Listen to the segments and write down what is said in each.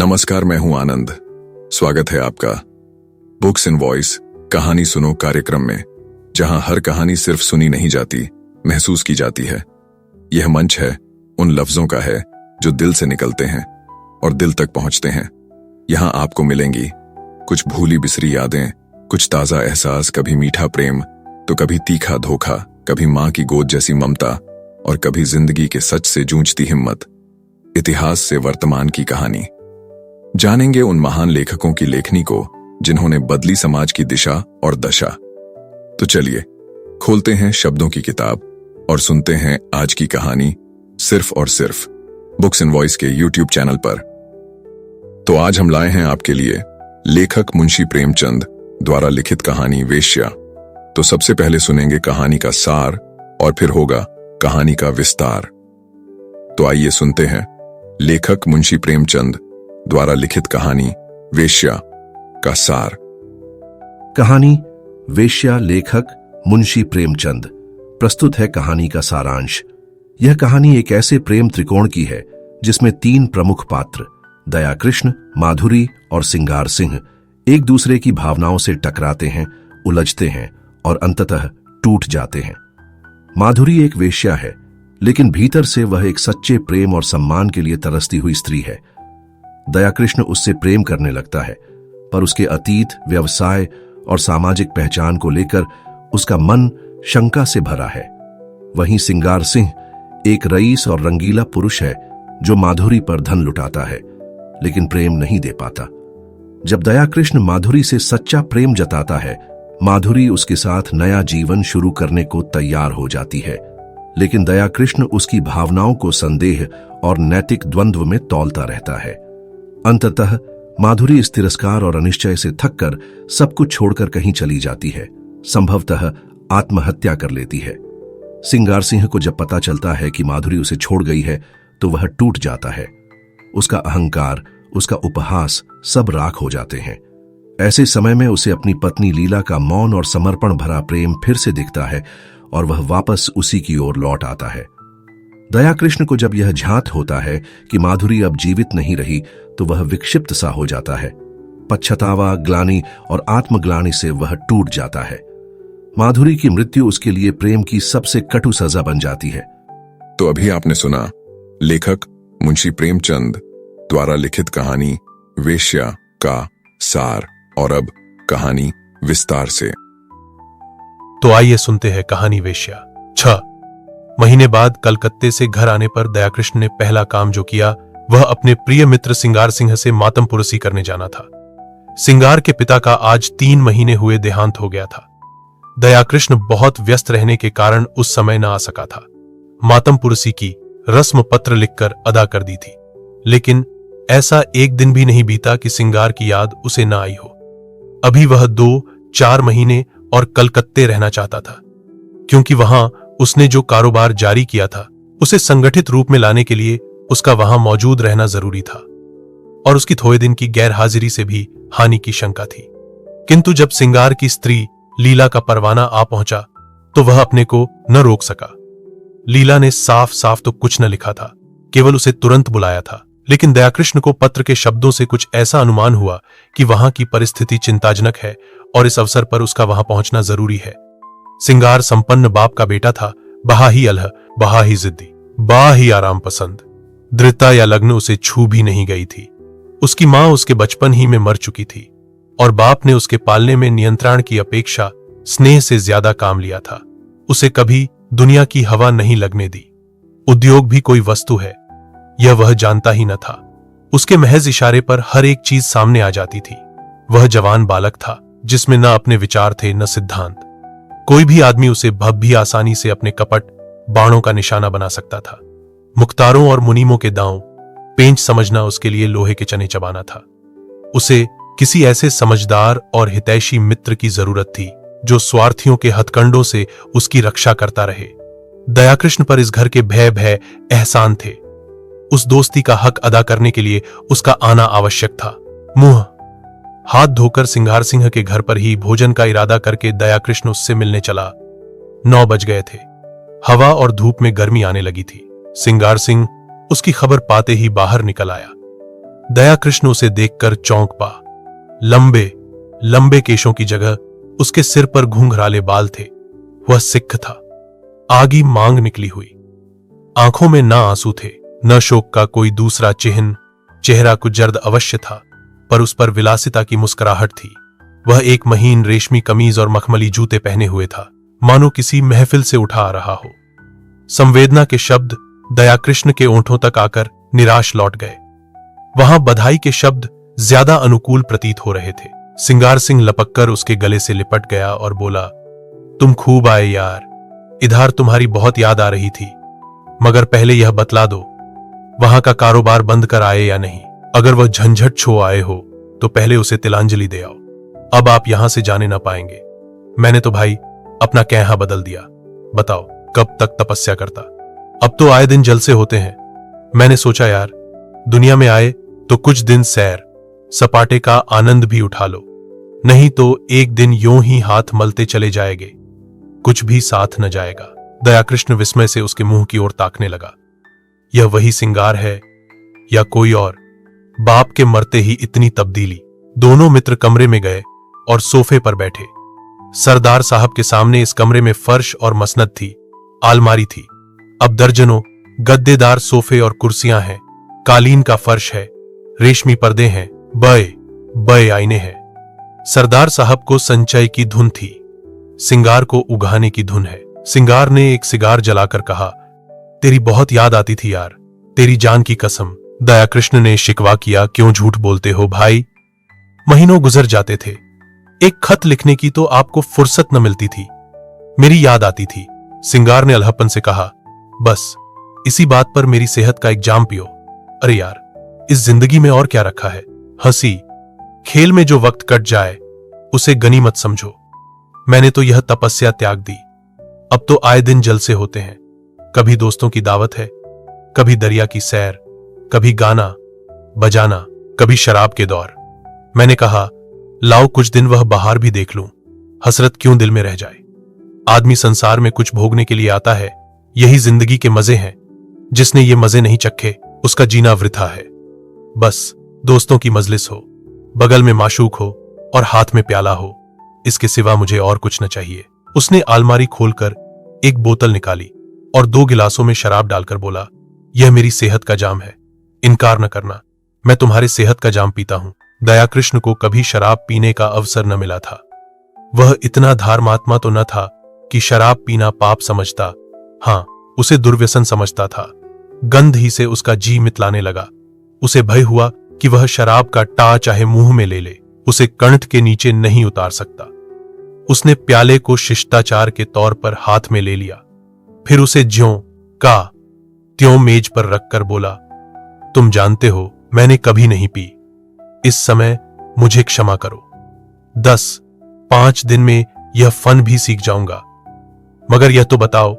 नमस्कार, मैं हूं आनंद। स्वागत है आपका बुक्स इन वॉइस कहानी सुनो कार्यक्रम में, जहां हर कहानी सिर्फ सुनी नहीं जाती, महसूस की जाती है। यह मंच है उन लफ्जों का है जो दिल से निकलते हैं और दिल तक पहुंचते हैं। यहां आपको मिलेंगी कुछ भूली बिसरी यादें, कुछ ताजा एहसास, कभी मीठा प्रेम तो कभी तीखा धोखा, कभी मां की गोद जैसी ममता और कभी जिंदगी के सच से जूझती हिम्मत। इतिहास से वर्तमान की कहानी जानेंगे उन महान लेखकों की लेखनी को जिन्होंने बदली समाज की दिशा और दशा। तो चलिए खोलते हैं शब्दों की किताब और सुनते हैं आज की कहानी सिर्फ और सिर्फ बुक्स इन वॉइस के YouTube चैनल पर। तो आज हम लाए हैं आपके लिए लेखक मुंशी प्रेमचंद द्वारा लिखित कहानी वेश्या। तो सबसे पहले सुनेंगे कहानी का सार और फिर होगा कहानी का विस्तार। तो आइए सुनते हैं लेखक मुंशी प्रेमचंद द्वारा लिखित कहानी वेश्या का सार। कहानी वेश्या, लेखक मुंशी प्रेमचंद। प्रस्तुत है कहानी का सारांश। यह कहानी एक ऐसे प्रेम त्रिकोण की है जिसमें 3 प्रमुख पात्र दया कृष्ण, माधुरी और सिंगार सिंह एक दूसरे की भावनाओं से टकराते हैं, उलझते हैं और अंततः टूट जाते हैं। माधुरी एक वेश्या है, लेकिन भीतर से वह एक सच्चे प्रेम और सम्मान के लिए तरसती हुई स्त्री है। दया कृष्ण उससे प्रेम करने लगता है, पर उसके अतीत, व्यवसाय और सामाजिक पहचान को लेकर उसका मन शंका से भरा है। वहीं सिंगार सिंह एक रईस और रंगीला पुरुष है जो माधुरी पर धन लुटाता है, लेकिन प्रेम नहीं दे पाता। जब दया कृष्ण माधुरी से सच्चा प्रेम जताता है, माधुरी उसके साथ नया जीवन शुरू करने को तैयार हो जाती है, लेकिन दया कृष्ण उसकी भावनाओं को संदेह और नैतिक द्वंद्व में तौलता रहता है। अंततः माधुरी इस तिरस्कार और अनिश्चय से थककर सब कुछ छोड़कर कहीं चली जाती है, संभवतः आत्महत्या कर लेती है। सिंगार सिंह को जब पता चलता है कि माधुरी उसे छोड़ गई है तो वह टूट जाता है। उसका अहंकार, उसका उपहास सब राख हो जाते हैं। ऐसे समय में उसे अपनी पत्नी लीला का मौन और समर्पण भरा प्रेम फिर से दिखता है और वह वापस उसी की ओर लौट आता है। दया कृष्ण को जब यह झांत होता है कि माधुरी अब जीवित नहीं रही तो वह विक्षिप्त सा हो जाता है। पश्चातावा, ग्लानि और आत्मग्लानि से वह टूट जाता है। माधुरी की मृत्यु उसके लिए प्रेम की सबसे कटु सजा बन जाती है। तो अभी आपने सुना लेखक मुंशी प्रेमचंद द्वारा लिखित कहानी वेश्या का सार, और अब कहानी विस्तार से। तो आइए सुनते हैं कहानी वेश्या। 6 महीने बाद कलकत्ते से घर आने पर दया कृष्ण ने पहला काम जो किया वह अपने प्रिय मित्र सिंगार सिंह से मातम पुरसी करने जाना था। सिंगार के पिता का आज 3 महीने हुए देहांत हो गया था। दया कृष्ण बहुत व्यस्त रहने के कारण उस समय न आ सका था। मातम पुरसी की रस्म पत्र लिखकर अदा कर दी थी, लेकिन ऐसा एक दिन भी नहीं बीता कि सिंगार की याद उसे न आई हो। अभी वह 2-4 महीने और कलकत्ते रहना चाहता था, क्योंकि वहां उसने जो कारोबार जारी किया था उसे संगठित रूप में लाने के लिए उसका वहां मौजूद रहना जरूरी था, और उसकी थोड़े दिन की गैर हाजिरी से भी हानि की शंका थी। किंतु जब सिंगार की स्त्री लीला का परवाना आ पहुंचा तो वह अपने को न रोक सका। लीला ने साफ साफ तो कुछ न लिखा था, केवल उसे तुरंत बुलाया था, लेकिन दया कृष्ण को पत्र के शब्दों से कुछ ऐसा अनुमान हुआ कि वहां की परिस्थिति चिंताजनक है और इस अवसर पर उसका वहां पहुंचना जरूरी है। सिंगार संपन्न बाप का बेटा था, बहा ही अलह, बहा ही जिद्दी, बा ही आराम पसंद। दृढ़ता या लग्न उसे छू भी नहीं गई थी। उसकी मां उसके बचपन ही में मर चुकी थी और बाप ने उसके पालने में नियंत्रण की अपेक्षा स्नेह से ज्यादा काम लिया था। उसे कभी दुनिया की हवा नहीं लगने दी। उद्योग भी कोई वस्तु है, यह वह जानता ही न था। उसके महज इशारे पर हर एक चीज सामने आ जाती थी। वह जवान बालक था जिसमें न अपने विचार थे न सिद्धांत। कोई भी आदमी उसे भव्य आसानी से अपने कपट बाणों का निशाना बना सकता था। मुख्तारों और मुनीमों के दांव पेंच समझना उसके लिए लोहे के चने चबाना था। उसे किसी ऐसे समझदार और हितैषी मित्र की जरूरत थी जो स्वार्थियों के हथकंडों से उसकी रक्षा करता रहे। दया कृष्ण पर इस घर के भय एहसान थे। उस दोस्ती का हक अदा करने के लिए उसका आना आवश्यक था। मुंह हाथ धोकर सिंगार सिंह के घर पर ही भोजन का इरादा करके दया कृष्ण उससे मिलने चला। 9 बज गए थे। हवा और धूप में गर्मी आने लगी थी। सिंगार सिंह उसकी खबर पाते ही बाहर निकल आया। दया कृष्ण उसे देखकर चौंक पा। लंबे लंबे केशों की जगह उसके सिर पर घुंघराले बाल थे। वह सिख था, आगी मांग निकली हुई। आंखों में ना आंसू थे, न शोक का कोई दूसरा चिन्ह। चेहरा कुछ जर्द अवश्य था, पर उस पर विलासिता की मुस्कुराहट थी। वह एक महीन रेशमी कमीज और मखमली जूते पहने हुए था, मानो किसी महफिल से उठा आ रहा हो। संवेदना के शब्द दया कृष्ण के ओंठों तक आकर निराश लौट गए। वहां बधाई के शब्द ज्यादा अनुकूल प्रतीत हो रहे थे। सिंगार सिंह लपककर उसके गले से लिपट गया और बोला, तुम खूब आए यार, इधर तुम्हारी बहुत याद आ रही थी। मगर पहले यह बतला दो, वहां का कारोबार बंद कर आए या नहीं? अगर वह झंझट छो आए हो तो पहले उसे तिलांजलि दे आओ। अब आप यहां से जाने ना पाएंगे। मैंने तो भाई अपना कहना बदल दिया। बताओ कब तक तपस्या करता? अब तो आए दिन जलसे होते हैं। मैंने सोचा यार, दुनिया में आए तो कुछ दिन सैर सपाटे का आनंद भी उठा लो, नहीं तो एक दिन यूं ही हाथ मलते चले जाएंगे, कुछ भी साथ न जाएगा। दया कृष्ण विस्मय से उसके मुंह की ओर ताकने लगा। यह वही सिंगार है या कोई और? बाप के मरते ही इतनी तब्दीली। दोनों मित्र कमरे में गए और सोफे पर बैठे। सरदार साहब के सामने इस कमरे में फर्श और मसनद थी, आलमारी थी। अब दर्जनों गद्देदार सोफे और कुर्सियां हैं, कालीन का फर्श है, रेशमी पर्दे हैं, बए बए आईने हैं। सरदार साहब को संचय की धुन थी, सिंगार को उगाने की धुन है। सिंगार ने एक सिगार जलाकर कहा, तेरी बहुत याद आती थी यार, तेरी जान की कसम। दया कृष्ण ने शिकवा किया, क्यों झूठ बोलते हो भाई? महीनों गुजर जाते थे, एक खत लिखने की तो आपको फुर्सत न मिलती थी। मेरी याद आती थी। सिंगार ने अलहपन से कहा, बस इसी बात पर मेरी सेहत का एक जाम पियो। अरे यार, इस जिंदगी में और क्या रखा है? हंसी खेल में जो वक्त कट जाए उसे गनीमत समझो। मैंने तो यह तपस्या त्याग दी। अब तो आए दिन जलसे होते हैं। कभी दोस्तों की दावत है, कभी दरिया की सैर, कभी गाना बजाना, कभी शराब के दौर। मैंने कहा, लाओ कुछ दिन वह बाहर भी देख लूं, हसरत क्यों दिल में रह जाए। आदमी संसार में कुछ भोगने के लिए आता है, यही जिंदगी के मजे हैं। जिसने ये मजे नहीं चखे उसका जीना वृथा है। बस दोस्तों की मजलिस हो, बगल में माशूक हो और हाथ में प्याला हो, इसके सिवा मुझे और कुछ न चाहिए। उसने अलमारी खोलकर एक बोतल निकाली और 2 गिलासों में शराब डालकर बोला, यह मेरी सेहत का जाम है, इनकार न करना, मैं तुम्हारे सेहत का जाम पीता हूं। दया कृष्ण को कभी शराब पीने का अवसर न मिला था। वह इतना धर्मात्मा तो न था कि शराब पीना पाप समझता, हां, उसे दुर्व्यसन समझता था। गंध ही से उसका जी मितलाने लगा। उसे भय हुआ कि वह शराब का टा चाहे मुंह में ले ले, उसे कंठ के नीचे नहीं उतार सकता। उसने प्याले को शिष्टाचार के तौर पर हाथ में ले लिया, फिर उसे ज्यों का त्यों मेज पर रखकर बोला, तुम जानते हो मैंने कभी नहीं पी, इस समय मुझे क्षमा करो। 10-5 दिन में यह फन भी सीख जाऊंगा। मगर यह तो बताओ,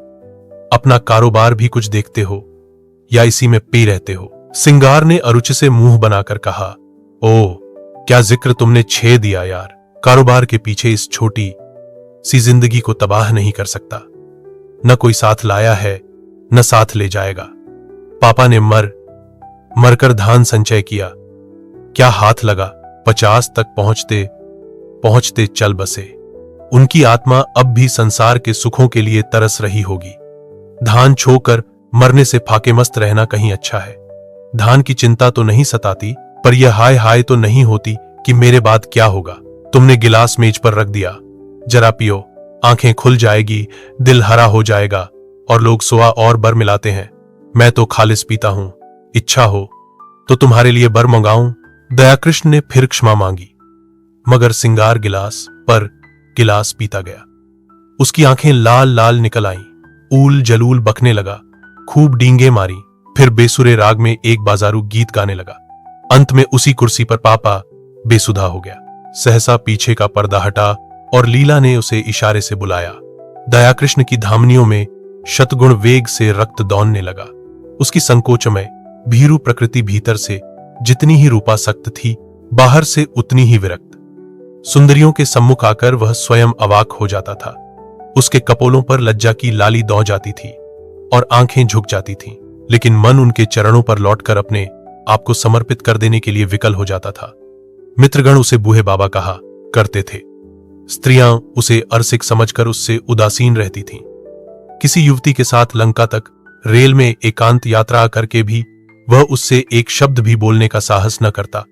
अपना कारोबार भी कुछ देखते हो या इसी में पी रहते हो? सिंगार ने अरुचि से मुंह बनाकर कहा, ओह, क्या जिक्र तुमने छेड़ दिया यार। कारोबार के पीछे इस छोटी सी जिंदगी को तबाह नहीं कर सकता। न कोई साथ लाया है, न साथ ले जाएगा। पापा ने मरकर धान संचय किया, क्या हाथ लगा, 50 तक पहुंचते चल बसे। उनकी आत्मा अब भी संसार के सुखों के लिए तरस रही होगी। धान छोकर मरने से फाकेमस्त रहना कहीं अच्छा है। धान की चिंता तो नहीं सताती, पर यह हाय हाय तो नहीं होती कि मेरे बाद क्या होगा। तुमने गिलास मेज पर रख दिया, जरा पियो, आंखें खुल जाएगी, दिल हरा हो जाएगा और लोग सुआ और बर मिलाते हैं। मैं तो खालिस पीता हूं, इच्छा हो तो तुम्हारे लिए बर मंगाऊं। दया कृष्ण ने फिर क्षमा मांगी, मगर सिंगार गिलास पर गिलास पीता गया। उसकी आंखें लाल लाल निकल आईं, ऊल जलूल बकने लगा, खूब डींगे मारी, फिर बेसुरे राग में एक बाजारू गीत गाने लगा। अंत में उसी कुर्सी पर पापा बेसुधा हो गया। सहसा पीछे का पर्दा हटा और लीला ने उसे इशारे से बुलाया। दया कृष्ण की धामनियों में शतगुण वेग से रक्त दौड़ने लगा। उसकी संकोचमय भीरू प्रकृति भीतर से जितनी ही रूपासक्त थी, बाहर से उतनी ही विरक्त। सुंदरियों के सम्मुख आकर वह स्वयं अवाक हो जाता था। उसके कपोलों पर लज्जा की लाली दौड़ जाती थी और आंखें झुक जाती थीं, लेकिन मन उनके चरणों पर लौटकर अपने आपको समर्पित कर देने के लिए विकल हो जाता था। मित्रगण उसे बूढ़े बाबा कहा करते थे। स्त्रियां उसे अरसिक समझकर उससे उदासीन रहती थीं। किसी युवती के साथ लंका तक रेल में एकांत यात्रा करके भी वह उससे एक शब्द भी बोलने का साहस न करता।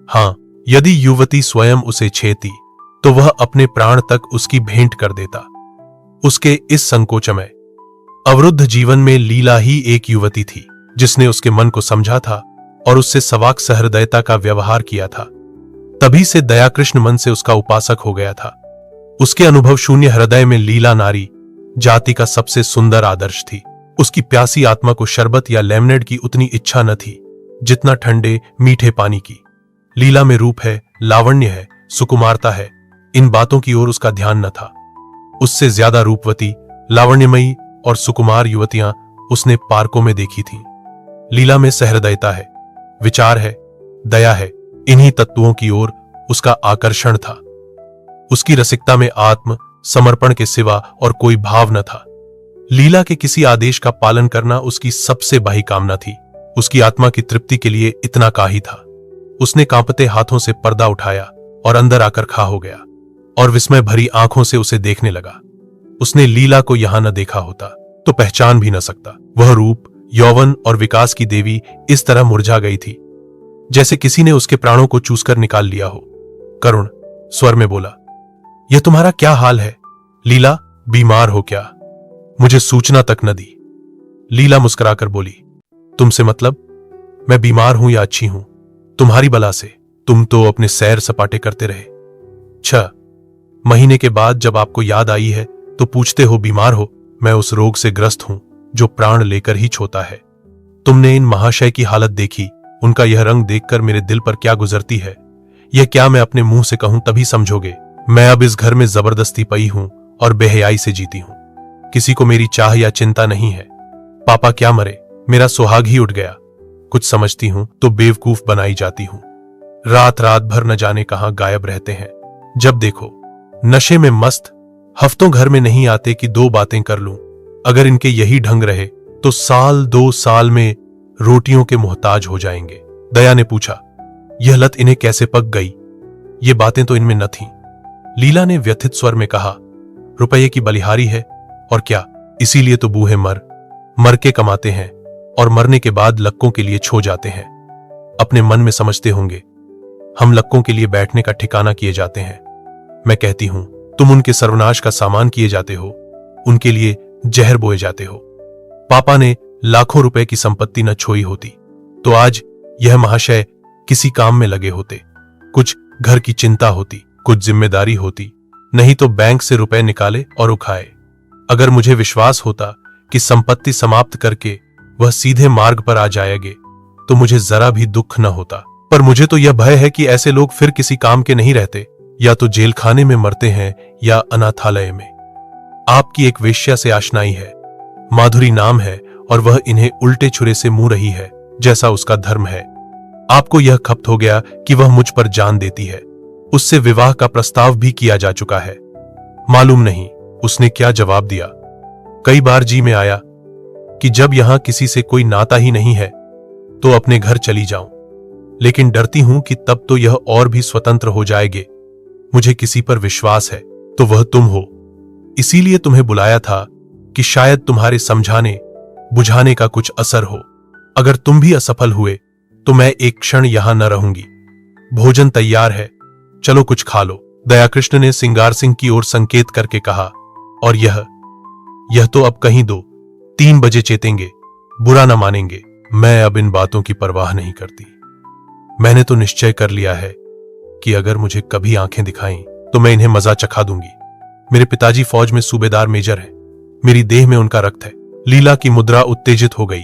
हां, यदि युवती स्वयं उसे छेती तो वह अपने प्राण तक उसकी भेंट कर देता। उसके इस संकोचमय अवरुद्ध जीवन में लीला ही एक युवती थी जिसने उसके मन को समझा था और उससे सवाक सहृदयता का व्यवहार किया था। तभी से दयाकृष्ण मन से उसका उपासक हो गया था। उसके अनुभव शून्य हृदय में लीला नारी जाति का सबसे सुंदर आदर्श थी। उसकी प्यासी आत्मा को शरबत या लेमनेड की उतनी इच्छा न थी जितना ठंडे मीठे पानी की। लीला में रूप है, लावण्य है, सुकुमारता है, इन बातों की ओर उसका ध्यान न था। उससे ज्यादा रूपवती, लावण्यमयी और सुकुमार युवतियां उसने पार्कों में देखी थीं। लीला में सहृदयता है, विचार है, दया है, इन्हीं तत्वों की ओर उसका आकर्षण था। उसकी रसिकता में आत्म समर्पण के सिवा और कोई भाव न था। लीला के किसी आदेश का पालन करना उसकी सबसे बड़ी कामना थी। उसकी आत्मा की तृप्ति के लिए इतना काही था। उसने कांपते हाथों से पर्दा उठाया और अंदर आकर खड़ा हो गया और विस्मय भरी आंखों से उसे देखने लगा। उसने लीला को यहां न देखा होता तो पहचान भी न सकता। वह रूप, यौवन और विकास की देवी इस तरह मुरझा गई थी जैसे किसी ने उसके प्राणों को चूसकर निकाल लिया हो। करुण स्वर में बोला, यह तुम्हारा क्या हाल है? लीला, बीमार हो क्या? मुझे सूचना तक न दी। लीला मुस्कुराकर बोली, तुमसे मतलब? मैं बीमार हूं या अच्छी हूं? तुम्हारी बला से। तुम तो अपने सैर सपाटे करते रहे। 6 महीने के बाद जब आपको याद आई है तो पूछते हो बीमार हो। मैं उस रोग से ग्रस्त हूं जो प्राण लेकर ही छोता है। तुमने इन महाशय की हालत देखी, उनका यह रंग देखकर मेरे दिल पर क्या गुजरती है, यह क्या मैं अपने मुंह से कहूं तभी समझोगे। मैं अब इस घर में जबरदस्ती पई हूं और बेहयाई से जीती हूं। किसी को मेरी चाह या चिंता नहीं है। पापा क्या मरे, मेरा सुहाग ही उठ गया। कुछ समझती हूं तो बेवकूफ बनाई जाती हूं। रात रात भर न जाने कहां गायब रहते हैं। जब देखो नशे में मस्त, हफ्तों घर में नहीं आते कि 2 बातें कर लूं। अगर इनके यही ढंग रहे तो साल 2 साल में रोटियों के मोहताज हो जाएंगे। दया ने पूछा, यह लत इन्हें कैसे पक गई? ये बातें तो इनमें न थीं। लीला ने व्यथित स्वर में कहा, रुपये की बलिहारी है और क्या, इसीलिए तो बूढ़े मर के कमाते हैं और मरने के बाद लक्कों के लिए छो जाते हैं। अपने मन में समझते होंगे हम लक्कों के लिए बैठने का ठिकाना किए जाते हैं। मैं कहती हूं तुम उनके सर्वनाश का सामान किए जाते हो, उनके लिए जहर बोए जाते हो। पापा ने लाखों रुपए की संपत्ति न छोई होती तो आज यह महाशय किसी काम में लगे होते। कुछ घर की चिंता होती, कुछ जिम्मेदारी होती, नहीं तो बैंक से रुपए निकाले और उखाए। अगर मुझे विश्वास होता कि संपत्ति समाप्त करके वह सीधे मार्ग पर आ जाएंगे तो मुझे जरा भी दुख न होता। पर मुझे तो यह भय है कि ऐसे लोग फिर किसी काम के नहीं रहते, या तो जेल खाने में मरते हैं या अनाथालय में। आपकी एक वेश्या से आशनाई है, माधुरी नाम है, और वह इन्हें उल्टे छुरे से मुंह रही है जैसा उसका धर्म है। आपको यह खपत हो गया कि वह मुझ पर जान देती है। उससे विवाह का प्रस्ताव भी किया जा चुका है। मालूम नहीं उसने क्या जवाब दिया। कई बार जी में आया कि जब यहां किसी से कोई नाता ही नहीं है तो अपने घर चली जाऊं, लेकिन डरती हूं कि तब तो यह और भी स्वतंत्र हो जाएंगे। मुझे किसी पर विश्वास है तो वह तुम हो। इसीलिए तुम्हें बुलाया था कि शायद तुम्हारे समझाने बुझाने का कुछ असर हो। अगर तुम भी असफल हुए तो मैं एक क्षण यहां न रहूंगी। भोजन तैयार है, चलो कुछ खा लो। दयाकृष्ण ने सिंगार सिंह की ओर संकेत करके कहा, और यह तो अब कहीं दो, 3 बजे चेतेंगे, बुरा न मानेंगे। मैं अब इन बातों की परवाह नहीं करती। मैंने तो निश्चय कर लिया है कि अगर मुझे कभी आंखें दिखाएं तो मैं इन्हें मजा चखा दूंगी। मेरे पिताजी फौज में सूबेदार मेजर है, मेरी देह में उनका रक्त है। लीला की मुद्रा उत्तेजित हो गई।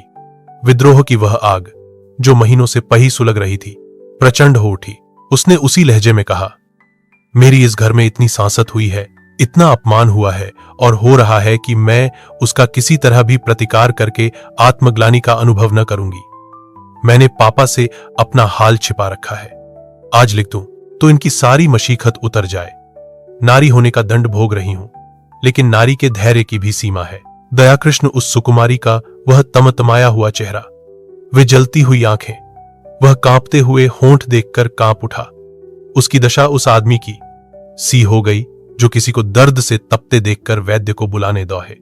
विद्रोह की वह आग जो महीनों से पही सुलग रही थी प्रचंड हो उठी। उसने उसी लहजे में कहा, मेरी इस घर में इतनी सांसत हुई है, इतना अपमान हुआ है और हो रहा है कि मैं उसका किसी तरह भी प्रतिकार करके आत्मग्लानि का अनुभव न करूंगी। मैंने पापा से अपना हाल छिपा रखा है। आज लिख दूं तो इनकी सारी मशीखत उतर जाए। नारी होने का दंड भोग रही हूं, लेकिन नारी के धैर्य की भी सीमा है। दयाकृष्ण उस सुकुमारी का वह तमतमाया हुआ चेहरा, वे जलती हुई आंखें, वह कांपते हुए होंठ देखकर कांप उठा। उसकी दशा उस आदमी की सी हो गई जो किसी को दर्द से तपते देखकर वैद्य को बुलाने दौड़े।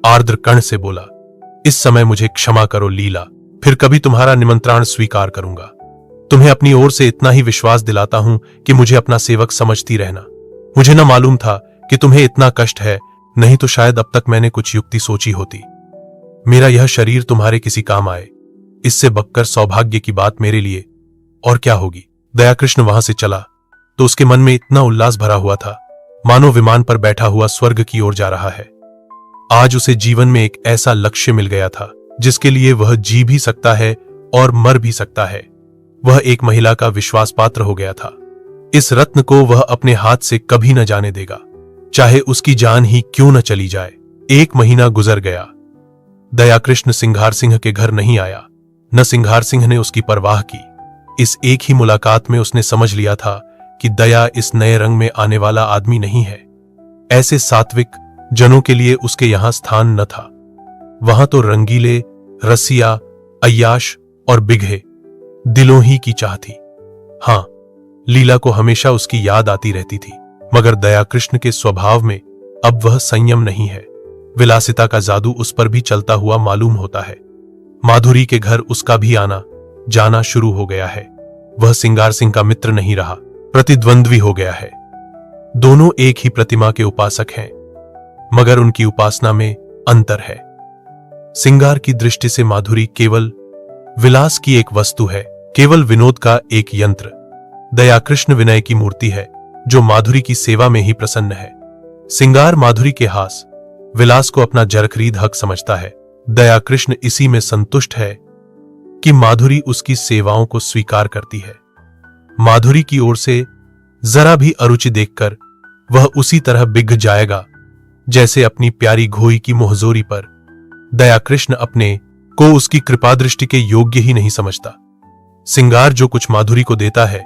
आर्द्र कर्ण से बोला, इस समय मुझे क्षमा करो लीला, फिर कभी तुम्हारा निमंत्रण स्वीकार करूंगा। तुम्हें अपनी ओर से इतना ही विश्वास दिलाता हूं कि मुझे अपना सेवक समझती रहना। मुझे न मालूम था कि तुम्हें इतना कष्ट है, नहीं तो शायद अब तक मैंने कुछ युक्ति सोची होती। मेरा यह शरीर तुम्हारे किसी काम आए, इससे बककर सौभाग्य की बात मेरे लिए और क्या होगी। दयाकृष्ण वहां से चला तो उसके मन में इतना उल्लास भरा हुआ था, मानो विमान पर बैठा हुआ स्वर्ग की ओर जा रहा है। आज उसे जीवन में एक ऐसा लक्ष्य मिल गया था जिसके लिए वह जी भी सकता है और मर भी सकता है। वह एक महिला का विश्वास पात्र हो गया था। इस रत्न को वह अपने हाथ से कभी न जाने देगा, चाहे उसकी जान ही क्यों न चली जाए। 1 महीना गुजर गया। दयाकृष्ण सिंघार सिंह के घर नहीं आया, न सिंघार सिंह ने उसकी परवाह की। इस एक ही मुलाकात में उसने समझ लिया था कि दया इस नए रंग में आने वाला आदमी नहीं है। ऐसे सात्विक जनों के लिए उसके यहां स्थान न था। वहां तो रंगीले, रसिया, अय्याश और बिघे दिलों ही की चाह थी। हां, लीला को हमेशा उसकी याद आती रहती थी, मगर दयाकृष्ण के स्वभाव में अब वह संयम नहीं है। विलासिता का जादू उस पर भी चलता हुआ मालूम होता है। माधुरी के घर उसका भी आना जाना शुरू हो गया है। वह सिंगार सिंह का मित्र नहीं रहा, प्रतिद्वंद्वी हो गया है। दोनों एक ही प्रतिमा के उपासक हैं, मगर उनकी उपासना में अंतर है। सिंगार की दृष्टि से माधुरी केवल विलास की एक वस्तु है, केवल विनोद का एक यंत्र। दयाकृष्ण विनय की मूर्ति है जो माधुरी की सेवा में ही प्रसन्न है। सिंगार माधुरी के हास विलास को अपना जरखरीद हक समझता है। दयाकृष्ण इसी में संतुष्ट है कि माधुरी उसकी सेवाओं को स्वीकार करती है। माधुरी की ओर से जरा भी अरुचि देखकर वह उसी तरह बिग जाएगा जैसे अपनी प्यारी घोई की मोहजोरी पर। दयाकृष्ण अपने को उसकी कृपा दृष्टि के योग्य ही नहीं समझता। सिंगार जो कुछ माधुरी को देता है,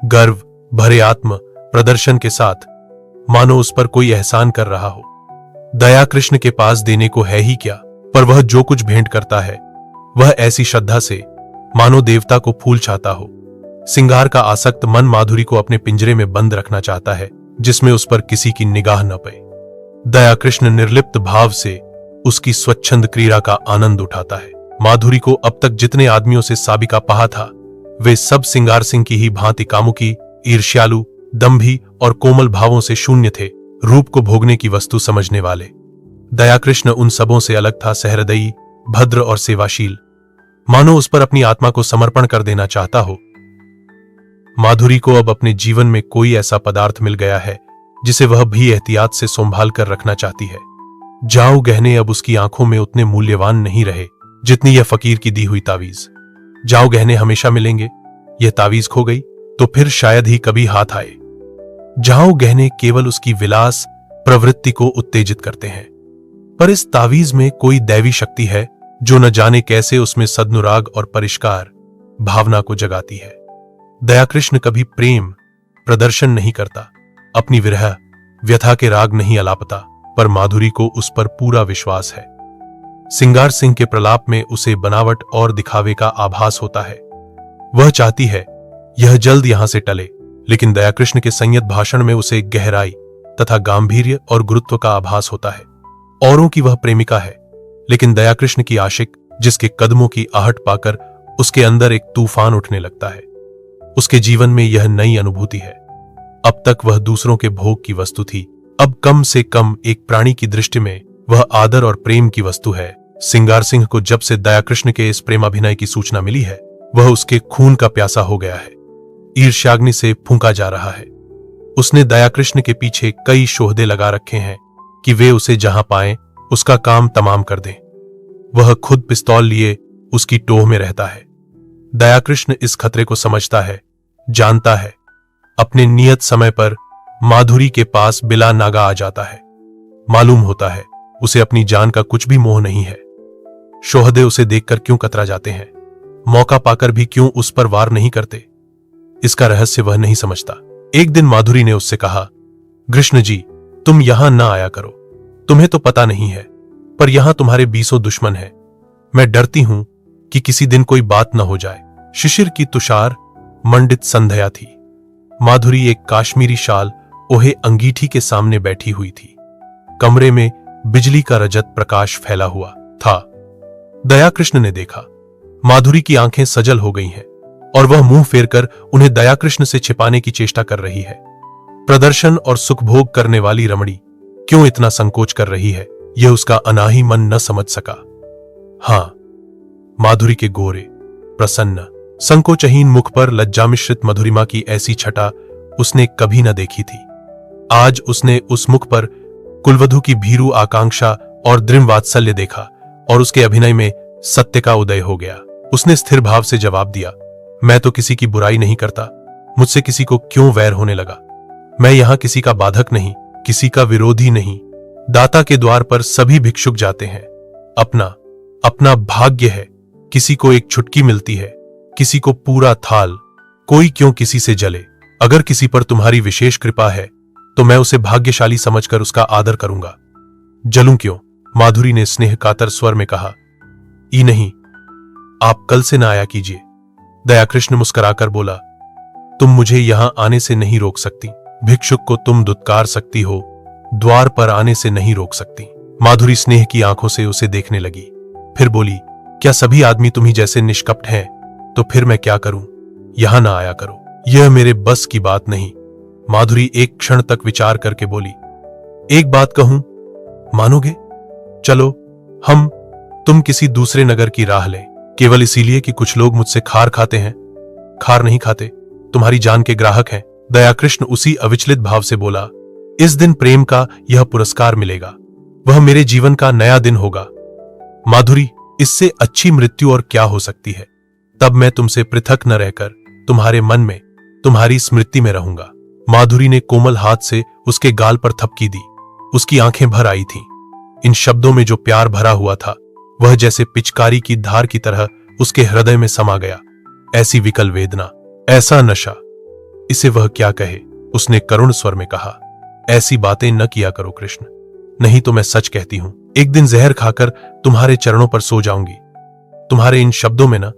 गर्व भरे आत्म प्रदर्शन के साथ, मानो उस पर कोई एहसान कर रहा हो। दयाकृष्ण के पास देने को है ही क्या, पर वह जो कुछ भेंट करता है वह ऐसी श्रद्धा से मानो देवता को फूल छाता हो। सिंगार का आसक्त मन माधुरी को अपने पिंजरे में बंद रखना चाहता है, जिसमें उस पर किसी की निगाह न पड़े। दयाकृष्ण निर्लिप्त भाव से उसकी स्वच्छंद क्रीड़ा का आनंद उठाता है। माधुरी को अब तक जितने आदमियों से साबिका पहा था, वे सब सिंगार सिंह की ही भांति कामुकी, ईर्ष्यालु, दंभी और कोमल भावों से शून्य थे, रूप को भोगने की वस्तु समझने वाले। दयाकृष्ण उन सबों से अलग था, सहृदयी, भद्र और सेवाशील, मानो उस पर अपनी आत्मा को समर्पण कर देना चाहता हो। माधुरी को अब अपने जीवन में कोई ऐसा पदार्थ मिल गया है जिसे वह भी एहतियात से संभाल कर रखना चाहती है। जाऊ गहने अब उसकी आंखों में उतने मूल्यवान नहीं रहे जितनी यह फकीर की दी हुई तावीज। जाऊ गहने हमेशा मिलेंगे, यह तावीज खो गई तो फिर शायद ही कभी हाथ आए। जाऊ गहने केवल उसकी विलास प्रवृत्ति को उत्तेजित करते हैं, पर इस तावीज में कोई दैवी शक्ति है जो न जाने कैसे उसमें सद्नुराग और परिष्कार भावना को जगाती है। दयाकृष्ण कभी प्रेम प्रदर्शन नहीं करता, अपनी विरह व्यथा के राग नहीं अलापता, पर माधुरी को उस पर पूरा विश्वास है। सिंगार सिंह के प्रलाप में उसे बनावट और दिखावे का आभास होता है। वह चाहती है यह जल्द यहां से टले, लेकिन दयाकृष्ण के संयत भाषण में उसे गहराई तथा गांभीर्य और गुरुत्व का आभास होता है। औरों की वह प्रेमिका है, लेकिन दयाकृष्ण की आशिक, जिसके कदमों की आहट पाकर उसके अंदर एक तूफान उठने लगता है। उसके जीवन में यह नई अनुभूति है। अब तक वह दूसरों के भोग की वस्तु थी, अब कम से कम एक प्राणी की दृष्टि में वह आदर और प्रेम की वस्तु है। सिंगार सिंह को जब से दयाकृष्ण के इस प्रेमाभिनय की सूचना मिली है, वह उसके खून का प्यासा हो गया है, ईर्ष्याग्नि से फूंका जा रहा है। उसने दयाकृष्ण के पीछे कई शोहदे लगा रखे हैं कि वे उसे जहां पाएं उसका काम तमाम कर दें। वह खुद पिस्तौल लिए उसकी टोह में रहता है। दयाकृष्ण इस खतरे को समझता है, जानता है। अपने नियत समय पर माधुरी के पास बिला नागा आ जाता है। मालूम होता है उसे अपनी जान का कुछ भी मोह नहीं है। शोहदे उसे देखकर क्यों कतरा जाते हैं, मौका पाकर भी क्यों उस पर वार नहीं करते, इसका रहस्य वह नहीं समझता। एक दिन माधुरी ने उससे कहा, कृष्ण जी, तुम यहां ना आया करो, तुम्हें तो पता नहीं है, पर यहां तुम्हारे 20 दुश्मन हैं। मैं डरती हूं कि किसी दिन कोई बात न हो जाए। शिशिर की तुषार मंडित संध्या थी। माधुरी एक काश्मीरी शाल ओहे अंगीठी के सामने बैठी हुई थी। कमरे में बिजली का रजत प्रकाश फैला हुआ था। दयाकृष्ण ने देखा, माधुरी की आंखें सजल हो गई हैं और वह मुंह फेरकर उन्हें दयाकृष्ण से छिपाने की चेष्टा कर रही है। प्रदर्शन और सुखभोग करने वाली रमणी क्यों इतना संकोच कर रही है, यह उसका अनाही मन न समझ सका। हां, माधुरी के गोरे, प्रसन्न, संकोचहीन मुख पर लज्जा मिश्रित मधुरिमा की ऐसी छटा उसने कभी न देखी थी। आज उसने उस मुख पर कुलवधू की भीरू आकांक्षा और दृढ़ वात्सल्य देखा और उसके अभिनय में सत्य का उदय हो गया। उसने स्थिर भाव से जवाब दिया, मैं तो किसी की बुराई नहीं करता, मुझसे किसी को क्यों वैर होने लगा? मैं यहां किसी का बाधक नहीं, किसी का विरोधी नहीं। दाता के द्वार पर सभी भिक्षुक जाते हैं। अपना अपना भाग्य है, किसी को एक छुटकी मिलती है, किसी को पूरा थाल। कोई क्यों किसी से जले? अगर किसी पर तुम्हारी विशेष कृपा है तो मैं उसे भाग्यशाली समझकर उसका आदर करूंगा। जलूं क्यों? माधुरी ने स्नेह कातर स्वर में कहा। ई नहीं, आप कल से न आया कीजिए। दयाकृष्ण मुस्कुराकर बोला, तुम मुझे यहां आने से नहीं रोक सकती। भिक्षुक को तुम दुत्कार सकती हो, द्वार पर आने से नहीं रोक सकती। माधुरी स्नेह की आंखों से उसे देखने लगी, फिर बोली, क्या सभी आदमी तुम्ही जैसे निष्कपट हैं? तो फिर मैं क्या करूं? यहां ना आया करो, यह मेरे बस की बात नहीं। माधुरी एक क्षण तक विचार करके बोली, एक बात कहूं, मानोगे? चलो तुम किसी दूसरे नगर की राह लें, केवल इसीलिए कि कुछ लोग मुझसे खार खाते हैं। खार नहीं खाते, तुम्हारी जान के ग्राहक हैं। दयाकृष्ण उसी अविचलित भाव से बोला, इस दिन प्रेम का यह पुरस्कार मिलेगा, वह मेरे जीवन का नया दिन होगा। माधुरी, इससे अच्छी मृत्यु और क्या हो सकती है? तब मैं तुमसे पृथक न रहकर तुम्हारे मन में, तुम्हारी स्मृति में रहूंगा। माधुरी ने कोमल हाथ से उसके गाल पर थपकी दी। उसकी आंखें भर आई थीं। इन शब्दों में जो प्यार भरा हुआ था वह जैसे पिचकारी की धार की तरह उसके हृदय में समा गया। ऐसी विकल वेदना, ऐसा नशा, इसे वह क्या कहे? उसने करुण स्वर में कहा, ऐसी बातें न किया करो कृष्ण, नहीं तो मैं सच कहती हूं, एक दिन जहर खाकर तुम्हारे चरणों पर सो जाऊंगी। तुम्हारे इन शब्दों में न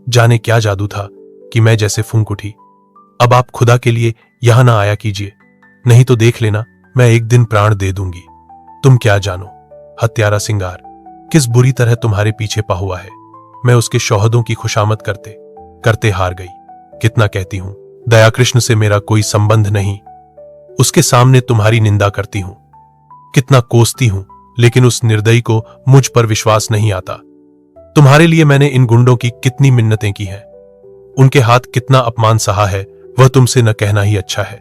जाने क्या जादू था कि मैं जैसे फूंक उठी। अब आप खुदा के लिए यहां ना आया कीजिए, नहीं तो देख लेना मैं एक दिन प्राण दे दूंगी। तुम क्या जानो, हत्यारा सिंगार किस बुरी तरह तुम्हारे पीछे पा हुआ है। मैं उसके शौहदों की खुशामद करते करते हार गई। कितना कहती हूं, दयाकृष्ण से मेरा कोई संबंध नहीं, उसके सामने तुम्हारी निंदा करती हूं। कितना कोसती हूं, लेकिन उस निर्दयी को मुझ पर विश्वास नहीं आता। तुम्हारे लिए मैंने इन गुंडों की कितनी मिन्नतें की हैं, उनके हाथ कितना अपमान सहा है, वह तुमसे न कहना ही अच्छा है।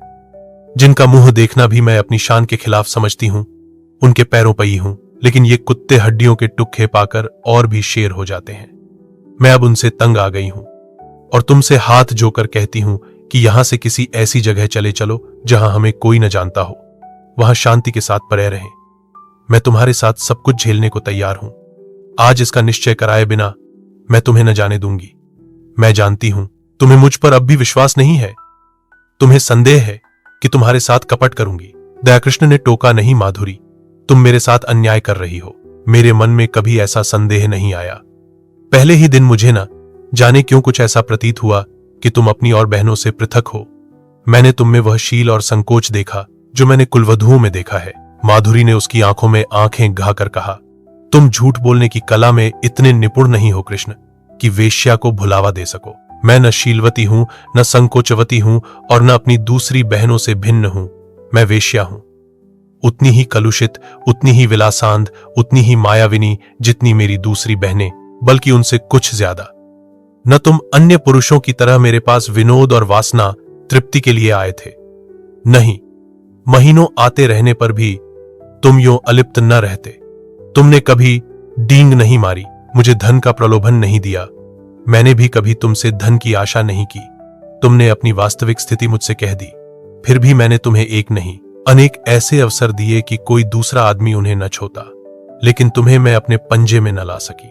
जिनका मुंह देखना भी मैं अपनी शान के खिलाफ समझती हूं, उनके पैरों पर ही हूं, लेकिन ये कुत्ते हड्डियों के टुकड़े पाकर और भी शेर हो जाते हैं। मैं अब उनसे तंग आ गई हूं और तुमसे हाथ जोकर कहती हूं कि यहां से किसी ऐसी जगह चले चलो जहां हमें कोई न जानता हो, वहां शांति के साथ पड़े रहें। मैं तुम्हारे साथ सब कुछ झेलने को तैयार हूं। आज इसका निश्चय कराए बिना मैं तुम्हें न जाने दूंगी। मैं जानती हूं तुम्हें मुझ पर अब भी विश्वास नहीं है, तुम्हें संदेह है कि तुम्हारे साथ कपट करूंगी। दयाकृष्ण ने टोका, नहीं माधुरी, तुम मेरे साथ अन्याय कर रही हो। मेरे मन में कभी ऐसा संदेह नहीं आया। पहले ही दिन मुझे न जाने क्यों कुछ ऐसा प्रतीत हुआ कि तुम अपनी और बहनों से पृथक हो। मैंने तुम में वह शील और संकोच देखा जो मैंने कुलवधुओं में देखा है। माधुरी ने उसकी आंखों में आंखें घाकर कहा, तुम झूठ बोलने की कला में इतने निपुण नहीं हो कृष्ण कि वेश्या को भुलावा दे सको। मैं न शीलवती हूं, न संकोचवती हूं और न अपनी दूसरी बहनों से भिन्न हूं। मैं वेश्या हूं, उतनी ही कलुषित, उतनी ही विलासांध, उतनी ही मायाविनी जितनी मेरी दूसरी बहनें, बल्कि उनसे कुछ ज्यादा। न तुम अन्य पुरुषों की तरह मेरे पास विनोद और वासना तृप्ति के लिए आए थे। नहीं, महीनों आते रहने पर भी तुम यूं अलिप्त न रहते। तुमने कभी डींग नहीं मारी, मुझे धन का प्रलोभन नहीं दिया। मैंने भी कभी तुमसे धन की आशा नहीं की। तुमने अपनी वास्तविक स्थिति मुझसे कह दी, फिर भी मैंने तुम्हें एक नहीं अनेक ऐसे अवसर दिए कि कोई दूसरा आदमी उन्हें न छोता, लेकिन तुम्हें मैं अपने पंजे में न ला सकी।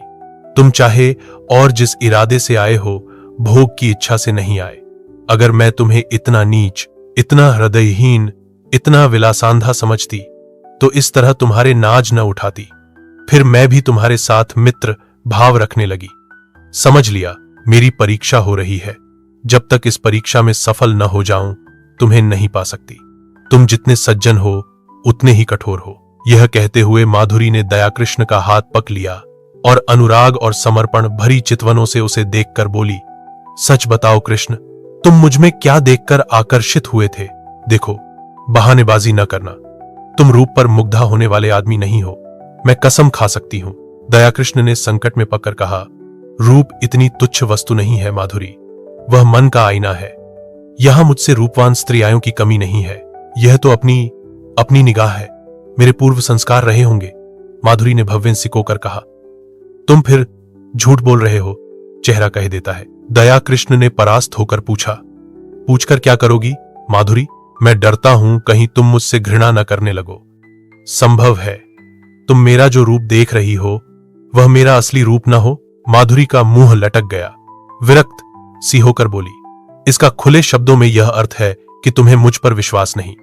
तुम चाहे और जिस इरादे से आए हो, भोग की इच्छा से नहीं आए। अगर मैं तुम्हें इतना नीच, इतना हृदयहीन, इतना विलासांधा समझती तो इस तरह तुम्हारे नाज न उठाती। फिर मैं भी तुम्हारे साथ मित्र भाव रखने लगी। समझ लिया, मेरी परीक्षा हो रही है। जब तक इस परीक्षा में सफल न हो जाऊं, तुम्हें नहीं पा सकती। तुम जितने सज्जन हो उतने ही कठोर हो। यह कहते हुए माधुरी ने दयाकृष्ण का हाथ पक लिया और अनुराग और समर्पण भरी चितवनों से उसे देखकर बोली, सच बताओ कृष्ण, तुम मुझ में क्या देखकर आकर्षित हुए थे? देखो, बहानेबाजी न करना। तुम रूप पर मुग्धा होने वाले आदमी नहीं हो, मैं कसम खा सकती हूं। दयाकृष्ण ने संकट में पककर कहा, रूप इतनी तुच्छ वस्तु नहीं है माधुरी, वह मन का आईना है। यहां मुझसे रूपवान स्त्रियाओं की कमी नहीं है। यह तो अपनी निगाह है, मेरे पूर्व संस्कार रहे होंगे। माधुरी ने भव्य सिकोकर कहा, तुम फिर झूठ बोल रहे हो, चेहरा कह देता है। दयाकृष्ण ने परास्त होकर पूछा, पूछकर क्या करोगी माधुरी? मैं डरता हूं कहीं तुम मुझसे घृणा न करने लगो। संभव है तुम मेरा जो रूप देख रही हो वह मेरा असली रूप न हो। माधुरी का मुंह लटक गया, विरक्त सी होकर बोली, इसका खुले शब्दों में यह अर्थ है कि तुम्हें मुझ पर विश्वास नहीं।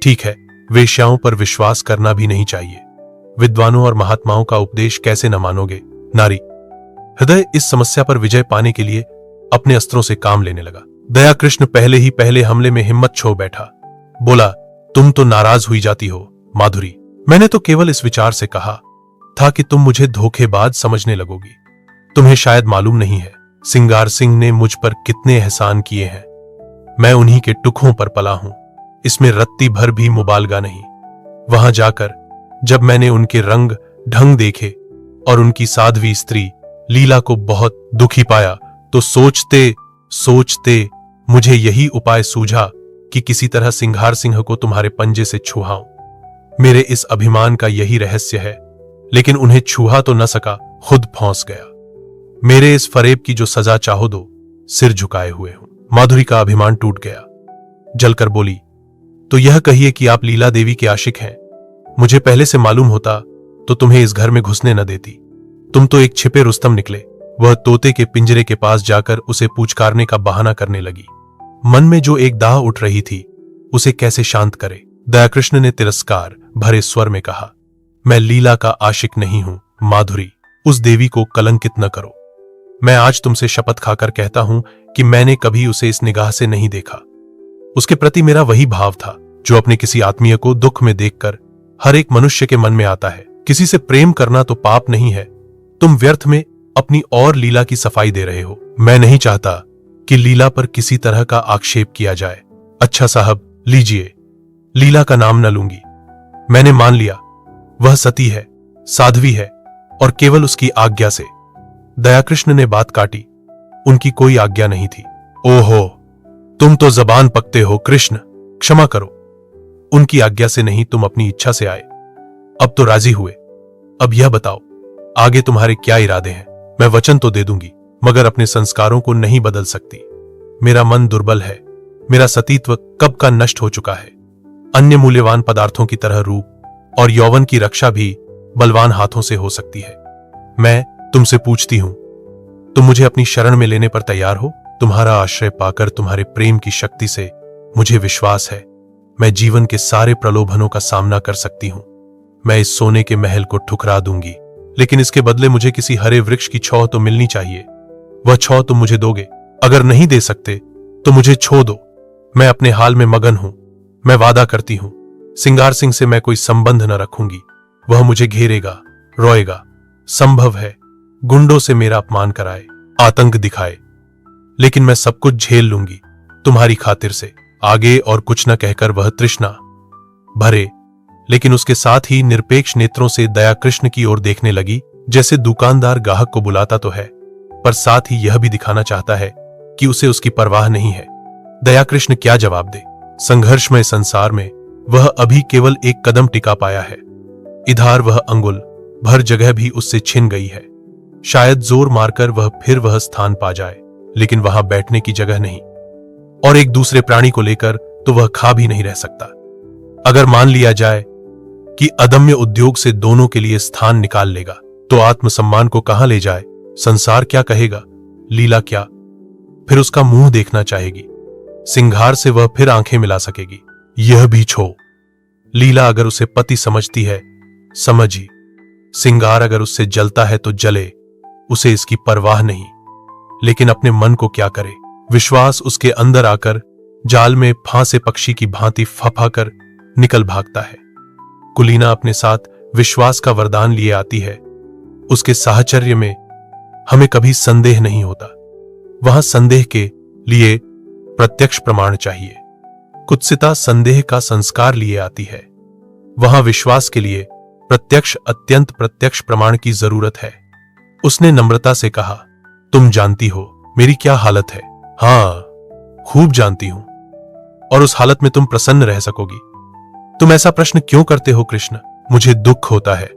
ठीक है, वेश्याओं पर विश्वास करना भी नहीं चाहिए। विद्वानों और महात्माओं का उपदेश कैसे न मानोगे? नारी हृदय इस समस्या पर विजय पाने के लिए अपने अस्त्रों से काम लेने लगा। दयाकृष्ण पहले हमले में हिम्मत छो बैठा। बोला, तुम तो नाराज हुई जाती हो माधुरी। मैंने तो केवल इस विचार से कहा था कि तुम मुझे धोखेबाज समझने लगोगी। तुम्हें शायद मालूम नहीं है सिंगार सिंह ने मुझ पर कितने एहसान किए हैं। मैं उन्हीं के टुकड़ों पर पला हूं, इसमें रत्ती भर भी मुबालगा नहीं। वहां जाकर जब मैंने उनके रंग ढंग देखे और उनकी साध्वी स्त्री लीला को बहुत दुखी पाया तो सोचते सोचते मुझे यही उपाय सूझा कि किसी तरह सिंगार सिंह को तुम्हारे पंजे से छुआऊं। मेरे इस अभिमान का यही रहस्य है, लेकिन उन्हें छुआ तो न सका, खुद फंस गया। मेरे इस फरेब की जो सजा चाहो दो, सिर झुकाए हुए हूं। माधुरी का अभिमान टूट गया, जलकर बोली, तो यह कहिए कि आप लीला देवी के आशिक हैं। मुझे पहले से मालूम होता तो तुम्हें इस घर में घुसने न देती। तुम तो एक छिपे रुस्तम निकले। वह तोते के पिंजरे के पास जाकर उसे पूछकारने का बहाना करने लगी। मन में जो एक दाह उठ रही थी उसे कैसे शांत करे? दयाकृष्ण ने तिरस्कार भरे स्वर में कहा, मैं लीला का आशिक नहीं हूं माधुरी, उस देवी को कलंकित न करो। मैं आज तुमसे शपथ खाकर कहता हूं कि मैंने कभी उसे इस निगाह से नहीं देखा। उसके प्रति मेरा वही भाव था जो अपने किसी आत्मीय को दुख में देखकर हर एक मनुष्य के मन में आता है। किसी से प्रेम करना तो पाप नहीं है। तुम व्यर्थ में अपनी और लीला की सफाई दे रहे हो। मैं नहीं चाहता कि लीला पर किसी तरह का आक्षेप किया जाए। अच्छा साहब, लीजिए, लीला का नाम न लूंगी। मैंने मान लिया वह सती है, साध्वी है और केवल उसकी आज्ञा से। दयाकृष्ण ने बात काटी, उनकी कोई आज्ञा नहीं थी। ओहो, तुम तो जबान पकते हो कृष्ण, क्षमा करो। उनकी आज्ञा से नहीं, तुम अपनी इच्छा से आए। अब तो राजी हुए। अब यह बताओ आगे तुम्हारे क्या इरादे हैं? मैं वचन तो दे दूंगी, मगर अपने संस्कारों को नहीं बदल सकती। मेरा मन दुर्बल है, मेरा सतीत्व कब का नष्ट हो चुका है। अन्य मूल्यवान पदार्थों की तरह रूप और यौवन की रक्षा भी बलवान हाथों से हो सकती है। मैं तुमसे पूछती हूं, तुम मुझे अपनी शरण में लेने पर तैयार हो? तुम्हारा आश्रय पाकर तुम्हारे प्रेम की शक्ति से मुझे विश्वास है मैं जीवन के सारे प्रलोभनों का सामना कर सकती हूं। मैं इस सोने के महल को ठुकरा दूंगी, लेकिन इसके बदले मुझे किसी हरे वृक्ष की छांव तो मिलनी चाहिए। वह छांव तुम मुझे दोगे? अगर नहीं दे सकते तो मुझे छोड़ दो। मैं अपने हाल में मगन हूं। मैं वादा करती हूं, सिंगार सिंह से मैं कोई संबंध न रखूंगी। वह मुझे घेरेगा, रोएगा, संभव है गुंडों से मेरा अपमान कराए, आतंक दिखाए, लेकिन मैं सब कुछ झेल लूंगी तुम्हारी खातिर से। आगे और कुछ न कहकर वह तृष्णा भरे लेकिन उसके साथ ही निरपेक्ष नेत्रों से दयाकृष्ण की ओर देखने लगी, जैसे दुकानदार ग्राहक को बुलाता तो है पर साथ ही यह भी दिखाना चाहता है कि उसे उसकी परवाह नहीं है। दयाकृष्ण क्या जवाब दे? संघर्षमय संसार में वह अभी केवल एक कदम टिका पाया है। इधर वह अंगुल भर जगह भी उससे छिन गई है। शायद जोर मारकर वह वह स्थान पा जाए, लेकिन वहां बैठने की जगह नहीं, और एक दूसरे प्राणी को लेकर तो वह खा भी नहीं रह सकता। अगर मान लिया जाए कि अदम्य उद्योग से दोनों के लिए स्थान निकाल लेगा, तो आत्मसम्मान को कहां ले जाए? संसार क्या कहेगा? लीला क्या फिर उसका मुंह देखना चाहेगी? सिंगार से वह फिर आंखें मिला सकेगी? यह भी छो। लीला अगर उसे पति समझती है, समझी। सिंगार अगर उससे जलता है तो जले, उसे इसकी परवाह नहीं। लेकिन अपने मन को क्या करे। विश्वास उसके अंदर आकर जाल में फांसे पक्षी की भांति फफाकर निकल भागता है। कुलीना अपने साथ विश्वास का वरदान लिए आती है। उसके साहचर्य में हमें कभी संदेह नहीं होता। वहां संदेह के लिए प्रत्यक्ष प्रमाण चाहिए। कुत्सिता संदेह का संस्कार लिए आती है। वहां विश्वास के लिए प्रत्यक्ष, अत्यंत प्रत्यक्ष प्रमाण की जरूरत है। उसने नम्रता से कहा, तुम जानती हो मेरी क्या हालत है। हां, खूब जानती हूं, और उस हालत में तुम प्रसन्न रह सकोगी। तुम ऐसा प्रश्न क्यों करते हो कृष्ण? मुझे दुख होता है।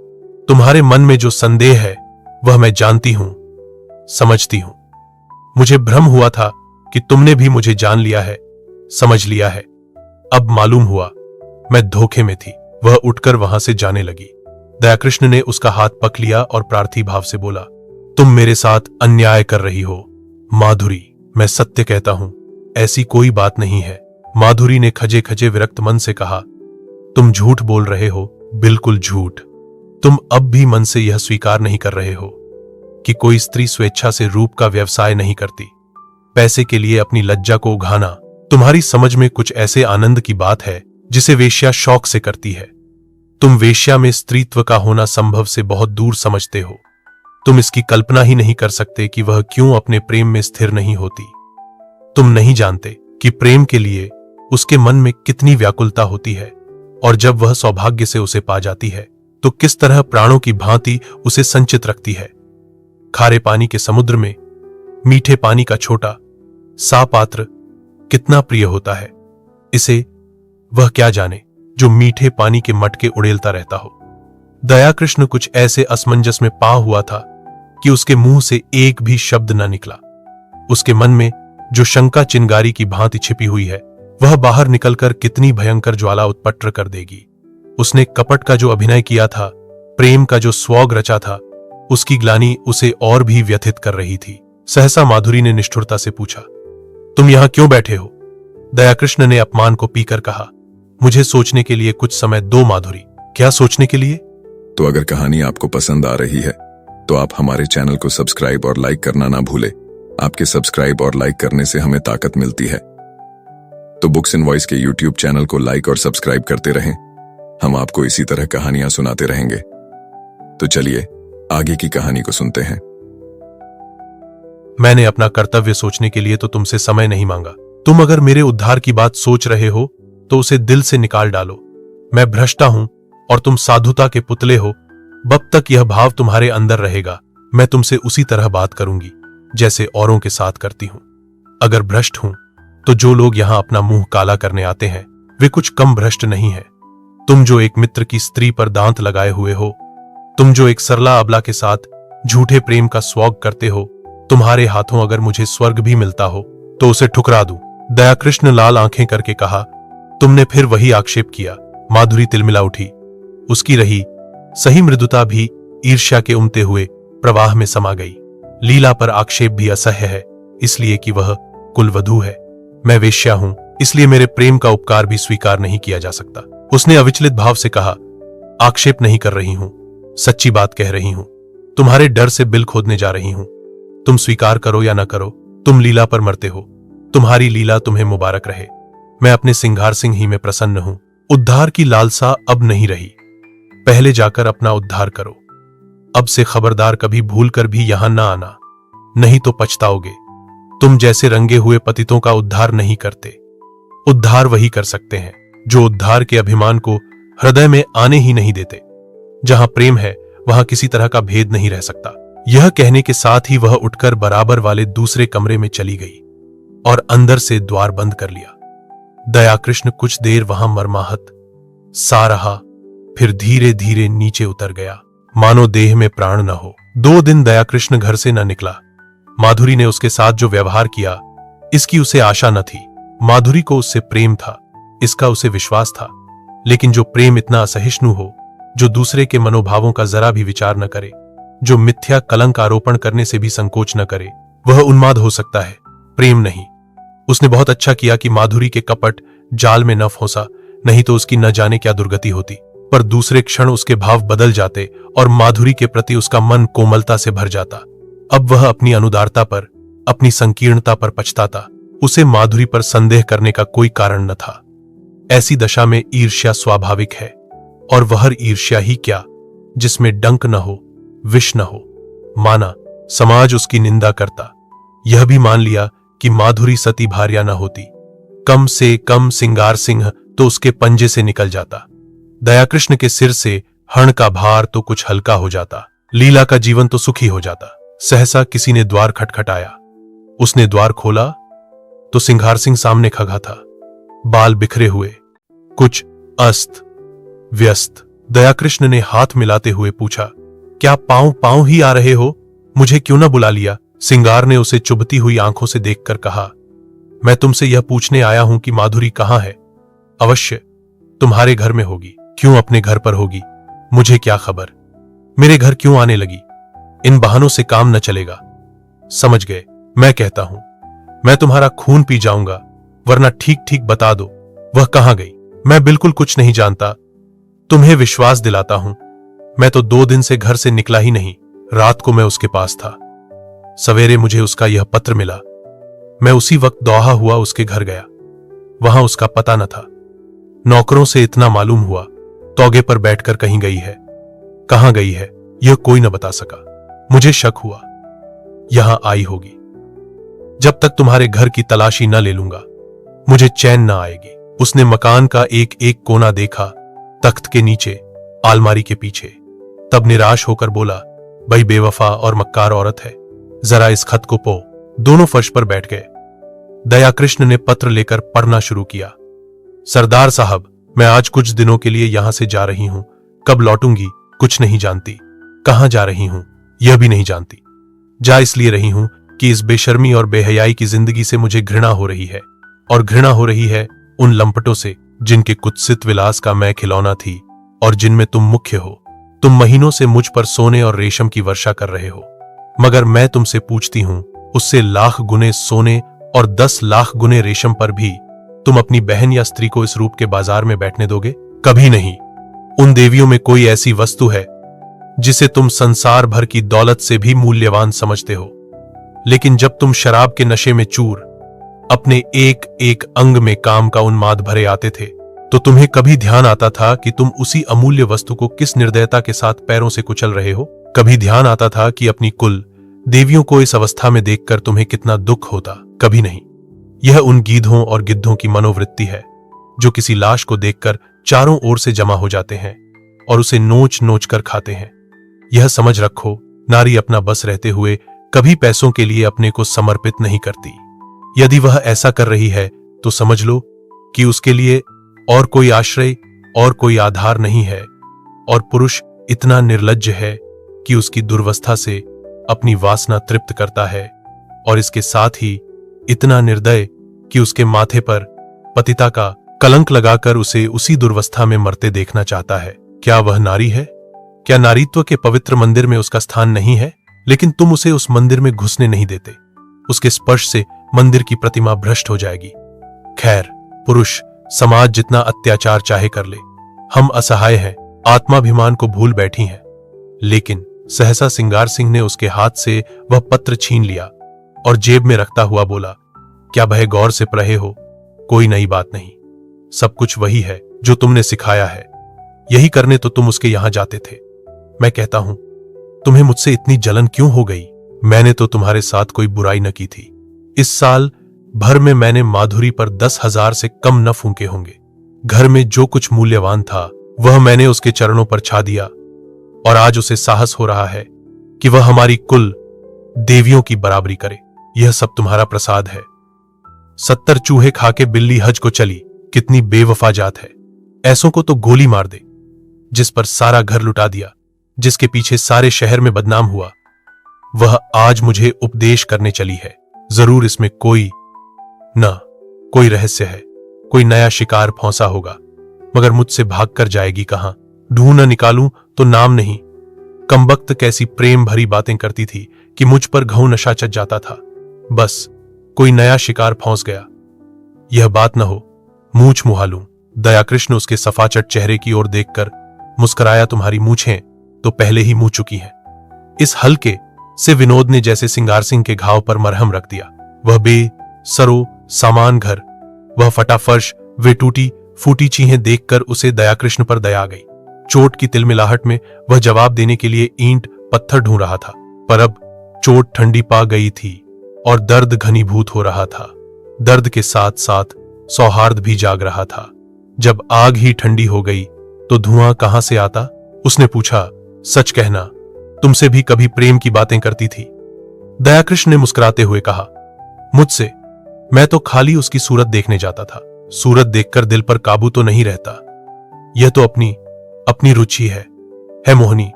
तुम्हारे मन में जो संदेह है वह मैं जानती हूं, समझती हूं। मुझे भ्रम हुआ था कि तुमने भी मुझे जान लिया है, समझ लिया है। अब मालूम हुआ मैं धोखे में थी। वह उठकर वहां से जाने लगी। दयाकृष्ण ने उसका हाथ पकड़ लिया और प्रार्थी भाव से बोला, तुम मेरे साथ अन्याय कर रही हो माधुरी। मैं सत्य कहता हूं, ऐसी कोई बात नहीं है। माधुरी ने खजे खजे विरक्त मन से कहा, तुम झूठ बोल रहे हो, बिल्कुल झूठ। तुम अब भी मन से यह स्वीकार नहीं कर रहे हो कि कोई स्त्री स्वेच्छा से रूप का व्यवसाय नहीं करती। पैसे के लिए अपनी लज्जा को उघाना तुम्हारी समझ में कुछ ऐसे आनंद की बात है जिसे वेश्या शौक से करती है। तुम वेश्या में स्त्रीत्व का होना संभव से बहुत दूर समझते हो। तुम इसकी कल्पना ही नहीं कर सकते कि वह क्यों अपने प्रेम में स्थिर नहीं होती। तुम नहीं जानते कि प्रेम के लिए उसके मन में कितनी व्याकुलता होती है, और जब वह सौभाग्य से उसे पा जाती है तो किस तरह प्राणों की भांति उसे संचित रखती है। खारे पानी के समुद्र में मीठे पानी का छोटा सा पात्र कितना प्रिय होता है, इसे वह क्या जाने जो मीठे पानी के मटके उड़ेलता रहता हो। दयाकृष्ण कुछ ऐसे असमंजस में पा हुआ था कि उसके मुंह से एक भी शब्द न निकला। उसके मन में जो शंका चिंगारी की भांति छिपी हुई है वह बाहर निकलकर कितनी भयंकर ज्वाला उत्पन्न कर देगी। उसने कपट का जो अभिनय किया था, प्रेम का जो स्वौग रचा था, उसकी ग्लानि उसे और भी व्यथित कर रही थी। सहसा माधुरी ने निष्ठुरता से पूछा, तुम यहां क्यों बैठे हो? दयाकृष्ण ने अपमान को पीकर कहा, मुझे सोचने के लिए कुछ समय दो माधुरी। क्या सोचने के लिए? तो अगर कहानी आपको पसंद आ रही है तो आप हमारे चैनल को सब्सक्राइब और लाइक करना ना भूले। आपके सब्सक्राइब और लाइक करने से हमें ताकत मिलती है। तो बुक्स इन वॉइस के यूट्यूब चैनल को लाइक और सब्सक्राइब करते रहें। हम आपको इसी तरह कहानियां सुनाते रहेंगे। तो चलिए आगे की कहानी को सुनते हैं। मैंने अपना कर्तव्य सोचने के लिए तो तुमसे समय नहीं मांगा। तुम अगर मेरे उद्धार की बात सोच रहे हो तो उसे दिल से निकाल डालो। मैं भ्रष्टा हूं और तुम साधुता के पुतले हो। बब तक यह भाव तुम्हारे अंदर रहेगा, मैं तुमसे उसी तरह बात करूंगी जैसे औरों के साथ करती हूं। अगर भ्रष्ट हूं तो जो लोग यहां अपना मुंह काला करने आते हैं वे कुछ कम भ्रष्ट नहीं है। तुम जो एक मित्र की स्त्री पर दांत लगाए हुए हो, तुम जो एक सरला अबला के साथ झूठे प्रेम का स्वौग करते हो, तुम्हारे हाथों अगर मुझे स्वर्ग भी मिलता हो तो उसे ठुकरा दूं। दयाकृष्ण लाल आंखें करके कहा, तुमने फिर वही आक्षेप किया। माधुरी तिलमिला उठी। उसकी रही सही मृदुता भी ईर्ष्या के उमते हुए प्रवाह में समा गई। लीला पर आक्षेप भी असह्य है, इसलिए कि वह कुलवधू है। मैं वेश्या हूं, इसलिए मेरे प्रेम का उपकार भी स्वीकार नहीं किया जा सकता। उसने अविचलित भाव से कहा, आक्षेप नहीं कर रही हूं, सच्ची बात कह रही हूं। तुम्हारे डर से बिल खोदने जा रही हूं। तुम स्वीकार करो या ना करो, तुम लीला पर मरते हो। तुम्हारी लीला तुम्हें मुबारक रहे। मैं अपने सिंगार सिंह ही में प्रसन्न हूं। उद्धार की लालसा अब नहीं रही। पहले जाकर अपना उद्धार करो। अब से खबरदार कभी भूल कर भी यहां ना आना, नहीं तो पछताओगे। तुम जैसे रंगे हुए पतितों का उद्धार नहीं करते। उद्धार वही कर सकते हैं जो उद्धार के अभिमान को हृदय में आने ही नहीं देते। जहां प्रेम है वहां किसी तरह का भेद नहीं रह सकता। यह कहने के साथ ही वह उठकर बराबर वाले दूसरे कमरे में चली गई और अंदर से द्वार बंद कर लिया। दयाकृष्ण कुछ देर वहां मरमाहत सा रहा, फिर धीरे धीरे नीचे उतर गया, मानो देह में प्राण न हो। 2 दिन दयाकृष्ण घर से न निकला। माधुरी ने उसके साथ जो व्यवहार किया, इसकी उसे आशा न थी। माधुरी को उससे प्रेम था, इसका उसे विश्वास था। लेकिन जो प्रेम इतना असहिष्णु हो, जो दूसरे के मनोभावों का जरा भी विचार न करे, जो मिथ्या कलंक आरोपण करने से भी संकोच न करे, वह उन्माद हो सकता है, प्रेम नहीं। उसने बहुत अच्छा किया कि माधुरी के कपट जाल में न फंसा, नहीं तो उसकी न जाने क्या दुर्गति होती। पर दूसरे क्षण उसके भाव बदल जाते और माधुरी के प्रति उसका मन कोमलता से भर जाता। अब वह अपनी अनुदारता पर अपनी संकीर्णता पर पछताता। उसे माधुरी पर संदेह करने का कोई कारण न था। ऐसी दशा में ईर्ष्या स्वाभाविक है, और वह ईर्ष्या ही क्या जिसमें डंक न हो, विष न हो। माना समाज उसकी निंदा करता, यह भी मान लिया कि माधुरी सती भार्या न होती, कम से कम सिंगार सिंह तो उसके पंजे से निकल जाता। दयाकृष्ण के सिर से हण का भार तो कुछ हल्का हो जाता। लीला का जीवन तो सुखी हो जाता। सहसा किसी ने द्वार खटखटाया। उसने द्वार खोला तो सिंगार सिंह सामने खड़ा था, बाल बिखरे हुए, कुछ अस्त व्यस्त। दयाकृष्ण ने हाथ मिलाते हुए पूछा, क्या पांव पांव ही आ रहे हो? मुझे क्यों न बुला लिया? सिंगार ने उसे चुभती हुई आंखों से देखकर कहा, मैं तुमसे यह पूछने आया हूं कि माधुरी कहां है? अवश्य तुम्हारे घर में होगी। क्यों अपने घर पर होगी? मुझे क्या खबर? मेरे घर क्यों आने लगी? इन बहानों से काम न चलेगा। समझ गए? मैं कहता हूं, मैं तुम्हारा खून पी जाऊंगा, वरना ठीक ठीक बता दो वह कहां गई। मैं बिल्कुल कुछ नहीं जानता, तुम्हें विश्वास दिलाता हूं। मैं तो 2 दिन से घर से निकला ही नहीं। रात को मैं उसके पास था। सवेरे मुझे उसका यह पत्र मिला। मैं उसी वक्त दौहा हुआ उसके घर गया। वहां उसका पता न था। नौकरों से इतना मालूम हुआ, तौगे पर बैठकर कहीं गई है। कहां गई है यह कोई न बता सका। मुझे शक हुआ यहां आई होगी। जब तक तुम्हारे घर की तलाशी न ले लूंगा मुझे चैन न आएगी। उसने मकान का एक एक कोना देखा, तख्त के नीचे, आलमारी के पीछे। तब निराश होकर बोला, भाई बेवफा और मक्कार औरत है, जरा इस खत को पो। दोनों फर्श पर बैठ गए। दयाकृष्ण ने पत्र लेकर पढ़ना शुरू किया। सरदार साहब, मैं आज कुछ दिनों के लिए यहां से जा रही हूं। कब लौटूंगी कुछ नहीं जानती। कहां जा रही हूं यह भी नहीं जानती। जा इसलिए रही हूं कि इस बेशर्मी और बेहयाई की जिंदगी से मुझे घृणा हो रही है, और घृणा हो रही है उन लंपटों से जिनके कुत्सित विलास का मैं खिलौना थी और जिनमें तुम मुख्य हो। तुम महीनों से मुझ पर सोने और रेशम की वर्षा कर रहे हो, मगर मैं तुमसे पूछती हूं, उससे लाख गुने सोने और 10 लाख गुने रेशम पर भी तुम अपनी बहन या स्त्री को इस रूप के बाजार में बैठने दोगे? कभी नहीं। उन देवियों में कोई ऐसी वस्तु है जिसे तुम संसार भर की दौलत से भी मूल्यवान समझते हो, लेकिन जब तुम शराब के नशे में चूर अपने एक एक अंग में काम का उन्माद भरे आते थे, तो तुम्हें कभी ध्यान आता था कि तुम उसी अमूल्य वस्तु को किस निर्दयता के साथ पैरों से कुचल रहे हो? कभी ध्यान आता था कि अपनी कुल देवियों को इस अवस्था में देखकर तुम्हें कितना दुख होता? कभी नहीं। यह उन गीधों और गिद्धों की मनोवृत्ति है जो किसी लाश को देखकर चारों ओर से जमा हो जाते हैं और उसे नोच नोच कर खाते हैं। यह समझ रखो, नारी अपना बस रहते हुए कभी पैसों के लिए अपने को समर्पित नहीं करती। यदि वह ऐसा कर रही है तो समझ लो कि उसके लिए और कोई आश्रय और कोई आधार नहीं है, और पुरुष इतना निर्लज्ज है कि उसकी दुर्वस्था से अपनी वासना तृप्त करता है, और इसके साथ ही इतना निर्दय कि उसके माथे पर पतिता का कलंक लगाकर उसे उसी दुर्वस्था में मरते देखना चाहता है। क्या वह नारी है? क्या नारीत्व के पवित्र मंदिर में उसका स्थान नहीं है? लेकिन तुम उसे उस मंदिर में घुसने नहीं देते। उसके स्पर्श से मंदिर की प्रतिमा भ्रष्ट हो जाएगी। खैर, पुरुष समाज जितना अत्याचार चाहे कर ले, हम असहाय हैं, आत्माभिमान को भूल बैठी हैं। लेकिन सहसा सिंगार सिंह ने उसके हाथ से वह पत्र छीन लिया और जेब में रखता हुआ बोला, क्या भय गौर से पढ़े हो? कोई नई बात नहीं, सब कुछ वही है जो तुमने सिखाया है। यही करने तो तुम उसके यहां जाते थे। मैं कहता हूं, तुम्हें मुझसे इतनी जलन क्यों हो गई? मैंने तो तुम्हारे साथ कोई बुराई न की थी। इस साल भर में मैंने माधुरी पर 10,000 से कम न फूंके होंगे। घर में जो कुछ मूल्यवान था वह मैंने उसके चरणों पर छा दिया, और आज उसे साहस हो रहा है कि वह हमारी कुल देवियों की बराबरी करे। यह सब तुम्हारा प्रसाद है। 70 चूहे खाके बिल्ली हज को चली, कितनी बेवफा जात है। ऐसों को तो गोली मार दे। जिस पर सारा घर लुटा दिया, जिसके पीछे सारे शहर में बदनाम हुआ, वह आज मुझे उपदेश करने चली है। जरूर इसमें कोई रहस्य है, कोई नया शिकार फंसा होगा, मगर मुझसे भागकर जाएगी कहां? ढूंढ न निकालूं तो नाम नहीं। कमबख्त कैसी प्रेम भरी बातें करती थी कि मुझ पर घाव नशा चढ़ जाता था। बस कोई नया शिकार फंस गया। यह बात न हो, मूछ मुहा लूं। दयाकृष्ण उसके सफाचट चेहरे की ओर देखकर मुस्कुराया, तुम्हारी मूछें तो पहले ही मुंह चुकी हैं। इस हल्के से विनोद ने जैसे सिंगार सिंह के घाव पर मरहम रख दिया। वह सरो सामान घर, वह फटा फर्श, वे टूटी फूटी चीजें देखकर उसे दयाकृष्ण पर दया आ गई। चोट की तिलमिलाहट में वह जवाब देने के लिए ईंट पत्थर ढूंढ रहा था, पर अब चोट ठंडी पा गई थी और दर्द घनीभूत हो रहा था। दर्द के साथ साथ सौहार्द भी जाग रहा था। जब आग ही ठंडी हो गई तो धुआं कहां से आता? उसने पूछा, सच कहना, तुमसे भी कभी प्रेम की बातें करती थी? दयाकृष्ण ने मुस्कुराते हुए कहा, मुझसे? मैं तो खाली उसकी सूरत देखने जाता था। सूरत देखकर दिल पर काबू तो नहीं रहता। यह तो अपनी रुचि है मोहनी।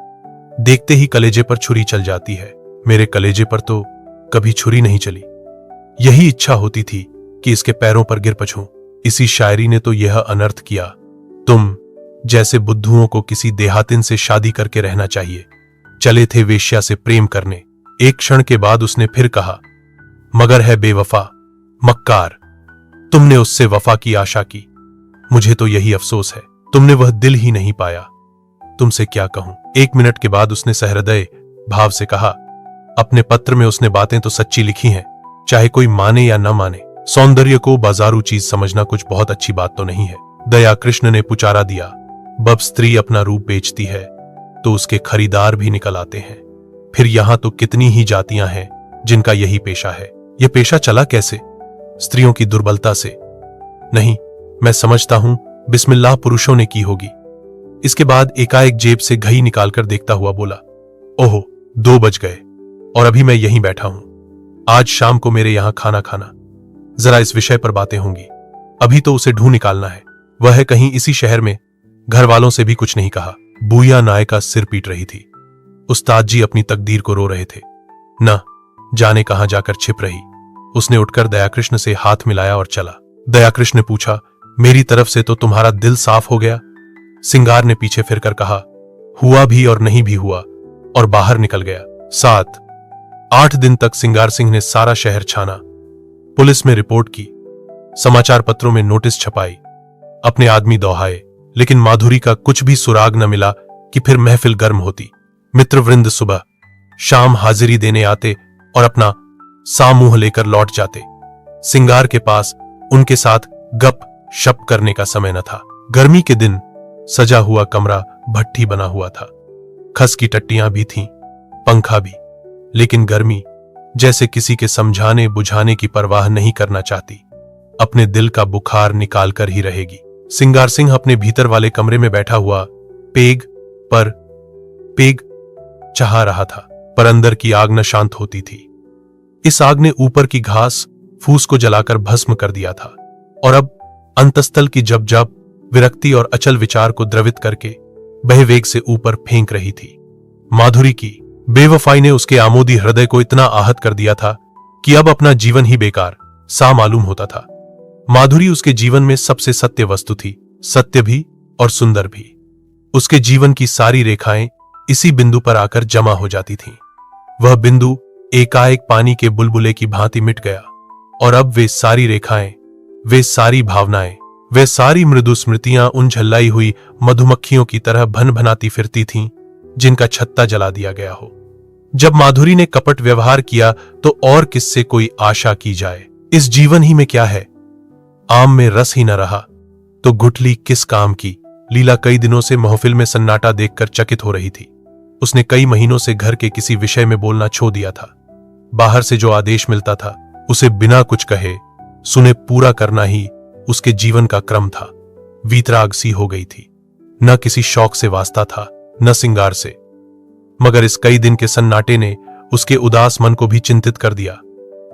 देखते ही कलेजे पर छुरी चल जाती है। मेरे कलेजे पर तो कभी छुरी नहीं चली। यही इच्छा होती थी कि इसके पैरों पर गिर पछूं। इसी शायरी ने तो यह अनर्थ किया। तुम जैसे बुद्धुओं को किसी देहातिन से शादी करके रहना चाहिए। चले थे वेश्या से प्रेम करने। एक क्षण के बाद उसने फिर कहा, मगर है बेवफा, मक्कार। तुमने उससे वफा की आशा की। मुझे तो यही अफसोस है, तुमने वह दिल ही नहीं पाया। तुमसे क्या कहूं? 1 मिनट के बाद उसने सहृदय भाव से कहा, अपने पत्र में उसने बातें तो सच्ची लिखी हैं, चाहे कोई माने या न माने। सौंदर्य को बाजारू चीज समझना कुछ बहुत अच्छी बात तो नहीं है। दयाकृष्ण ने पुचारा दिया, बब स्त्री अपना रूप बेचती है तो उसके खरीदार भी निकल आते हैं। फिर यहां तो कितनी ही जातियां हैं जिनका यही पेशा है। यह पेशा चला कैसे? स्त्रियों की दुर्बलता से? नहीं, मैं समझता हूं बिस्मिल्लाह पुरुषों ने की होगी। इसके बाद एकाएक जेब से घड़ी निकालकर देखता हुआ बोला, ओहो, 2 बज गए और अभी मैं यहीं बैठा हूं। आज शाम को मेरे यहां खाना खाना, जरा इस विषय पर बातें होंगी। अभी तो उसे ढूंढ निकालना है। वह है कहीं इसी शहर में। घर वालों से भी कुछ नहीं कहा। बूया नायका सिर पीट रही थी। उस्ताद जी अपनी तकदीर को रो रहे थे। न जाने कहां जाकर छिप रही। उसने उठकर दयाकृष्ण से हाथ मिलाया और चला। दयाकृष्ण ने पूछा, मेरी तरफ से तो तुम्हारा दिल साफ हो गया? सिंगार ने पीछे फिरकर कहा, हुआ भी और नहीं भी हुआ, और बाहर निकल गया। 7-8 दिन तक सिंगार सिंह ने सारा शहर छाना, पुलिस में रिपोर्ट की, समाचार पत्रों में नोटिस छपाई, अपने आदमी दौहाए, लेकिन माधुरी का कुछ भी सुराग न मिला कि फिर महफिल गर्म होती। मित्रवृंद सुबह शाम हाजिरी देने आते और अपना सामूह लेकर लौट जाते। सिंगार के पास उनके साथ गप शप करने का समय न था। गर्मी के दिन सजा हुआ कमरा भट्ठी बना हुआ था। खस की टट्टियां भी थीं, पंखा भी, लेकिन गर्मी जैसे किसी के समझाने बुझाने की परवाह नहीं करना चाहती। अपने दिल का बुखार निकाल कर ही रहेगी। सिंगार सिंह अपने भीतर वाले कमरे में बैठा हुआ पेग चाह रहा था, पर अंदर की आग न शांत होती थी। इस आग ने ऊपर की घास फूस को जलाकर भस्म कर दिया था और अब अंतस्तल की जब विरक्ति और अचल विचार को द्रवित करके बहवेग से ऊपर फेंक रही थी। माधुरी की बेवफाई ने उसके आमोदी हृदय को इतना आहत कर दिया था कि अब अपना जीवन ही बेकार सा मालूम होता था। माधुरी उसके जीवन में सबसे सत्य वस्तु थी, सत्य भी और सुंदर भी। उसके जीवन की सारी रेखाएं इसी बिंदु पर आकर जमा हो जाती थीं। वह बिंदु एकाएक पानी के बुलबुले की भांति मिट गया और अब वे सारी रेखाएं, वे सारी भावनाएं, वे सारी मृदु स्मृतियां उन झल्लाई हुई मधुमक्खियों की तरह भन भनाती फिरती थीं जिनका छत्ता जला दिया गया हो। जब माधुरी ने कपट व्यवहार किया तो और किससे कोई आशा की जाए? इस जीवन ही में क्या है? आम में रस ही न रहा तो गुठली किस काम की? लीला कई दिनों से महफिल में सन्नाटा देखकर चकित हो रही थी। उसने कई महीनों से घर के किसी विषय में बोलना छोड़ दिया था। बाहर से जो आदेश मिलता था उसे बिना कुछ कहे सुने पूरा करना ही उसके जीवन का क्रम था। वीतराग सी हो गई थी। न किसी शौक से वास्ता था, न सिंगार से, मगर इस कई दिन के सन्नाटे ने उसके उदास मन को भी चिंतित कर दिया।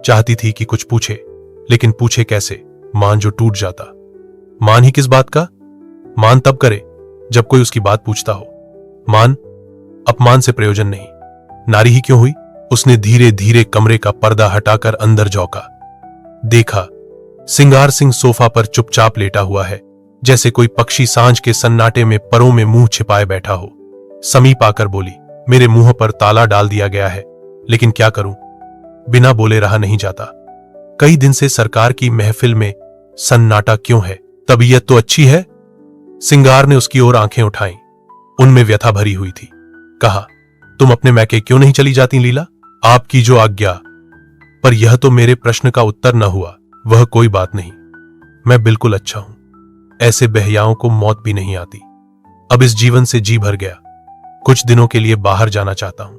चाहती थी कि कुछ पूछे, लेकिन पूछे कैसे? मान जो टूट जाता। मान ही किस बात का? मान तब करे जब कोई उसकी बात पूछता हो। मान अपमान से प्रयोजन नहीं। नारी ही क्यों हुई? उसने धीरे धीरे कमरे का पर्दा हटाकर अंदर झोंका। देखा, सिंगार सिंह सोफा पर चुपचाप लेटा हुआ है, जैसे कोई पक्षी सांझ के सन्नाटे में परों में मुंह छिपाए बैठा हो। समीप आकर बोली, मेरे मुंह पर ताला डाल दिया गया है, लेकिन क्या करूं, बिना बोले रहा नहीं जाता। कई दिन से सरकार की महफिल में सन्नाटा क्यों है? तबीयत तो अच्छी है? सिंगार ने उसकी ओर आंखें उठाईं। उनमें व्यथा भरी हुई थी। कहा, तुम अपने मैके क्यों नहीं चली जाती लीला? आपकी जो आज्ञा। पर यह तो मेरे प्रश्न का उत्तर न हुआ। वह कोई बात नहीं, मैं बिल्कुल अच्छा हूं। ऐसे बेहयाओं को मौत भी नहीं आती। अब इस जीवन से जी भर गया। कुछ दिनों के लिए बाहर जाना चाहता हूं।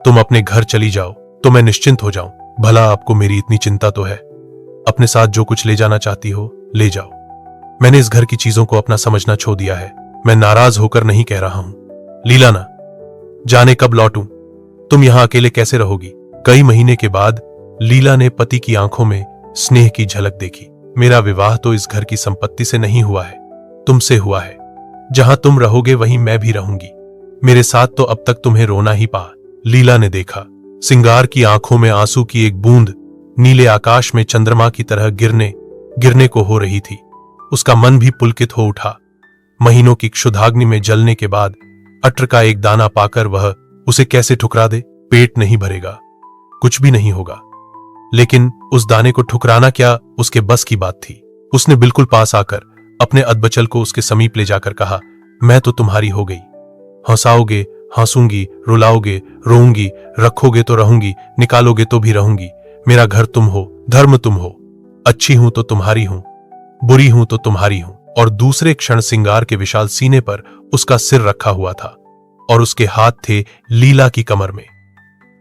तुम अपने घर चली जाओ तो मैं निश्चिंत हो जाऊं। भला आपको मेरी इतनी चिंता तो है। अपने साथ जो कुछ ले जाना चाहती हो ले जाओ। मैंने इस घर की चीजों को अपना समझना छोड़ दिया है। मैं नाराज होकर नहीं कह रहा हूं। लीला ना जाने कब लौटूं। तुम यहां अकेले कैसे रहोगी। कई महीने के बाद लीला ने पति की आंखों में स्नेह की झलक देखी। मेरा विवाह तो इस घर की संपत्ति से नहीं हुआ है, तुमसे हुआ है। जहां तुम रहोगे वहीं मैं भी रहूंगी। मेरे साथ तो अब तक तुम्हें रोना ही पा। लीला ने देखा सिंगार की आंखों में आंसू की एक बूंद नीले आकाश में चंद्रमा की तरह गिरने को हो रही थी। उसका मन भी पुलकित हो उठा। महीनों की क्षुधाग्नि में जलने के बाद अत्र का एक दाना पाकर वह उसे कैसे ठुकरा दे। पेट नहीं भरेगा, कुछ भी नहीं होगा। लेकिन उस दाने को ठुकराना क्या उसके बस की बात थी। उसने बिल्कुल पास आकर अपने अधबचल को उसके समीप ले जाकर कहा, मैं तो तुम्हारी हो गई। हंसाओगे हंसूंगी, रुलाओगे रोऊंगी, रखोगे तो रहूंगी, निकालोगे तो भी रहूंगी। मेरा घर तुम हो, धर्म तुम हो। अच्छी हूं तो तुम्हारी हूं, बुरी हूं तो तुम्हारी हूं। और दूसरे क्षण सिंगार के विशाल सीने पर उसका सिर रखा हुआ था और उसके हाथ थे लीला की कमर में।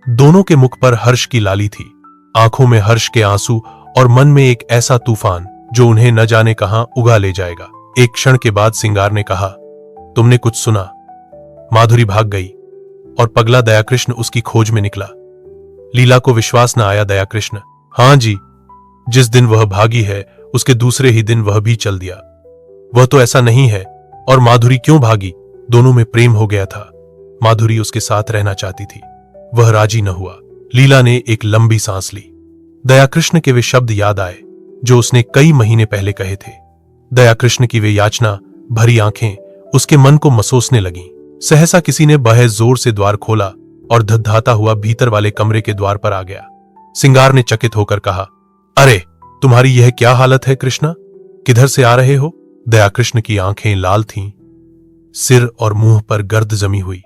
दोनों के मुख पर हर्ष की लाली थी, आंखों में हर्ष के आंसू और मन में एक ऐसा तूफान जो उन्हें न जाने कहां उगा ले जाएगा। एक क्षण के बाद सिंगार ने कहा, तुमने कुछ सुना। माधुरी भाग गई और पगला दयाकृष्ण उसकी खोज में निकला। लीला को विश्वास न आया। दयाकृष्ण, हां जी, जिस दिन वह भागी है उसके दूसरे ही दिन वह भी चल दिया। वह तो ऐसा नहीं है। और माधुरी क्यों भागी। दोनों में प्रेम हो गया था। माधुरी उसके साथ रहना चाहती थी, वह राजी न हुआ। लीला ने एक लंबी सांस ली। दयाकृष्ण के वे शब्द याद आए जो उसने कई महीने पहले कहे थे। दयाकृष्ण की वे याचना भरी आंखें उसके मन को मसोसने लगीं। सहसा किसी ने बहे जोर से द्वार खोला और धधधाता हुआ भीतर वाले कमरे के द्वार पर आ गया। सिंगार ने चकित होकर कहा, अरे तुम्हारी यह क्या हालत है कृष्णा, किधर से आ रहे हो। दयाकृष्ण की आंखें लाल थीं, सिर और मुंह पर गर्द जमी हुई,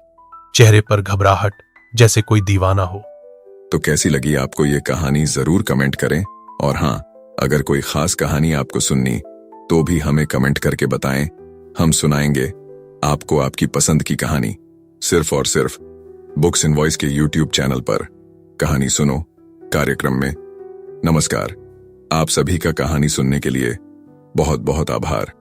चेहरे पर घबराहट जैसे कोई दीवाना हो। तो कैसी लगी आपको ये कहानी जरूर कमेंट करें। और हाँ, अगर कोई खास कहानी आपको सुननी तो भी हमें कमेंट करके बताएं। हम सुनाएंगे आपको आपकी पसंद की कहानी सिर्फ और सिर्फ बुक्स इन वॉइस के YouTube चैनल पर कहानी सुनो कार्यक्रम में। नमस्कार। आप सभी का कहानी सुनने के लिए बहुत बहुत आभार।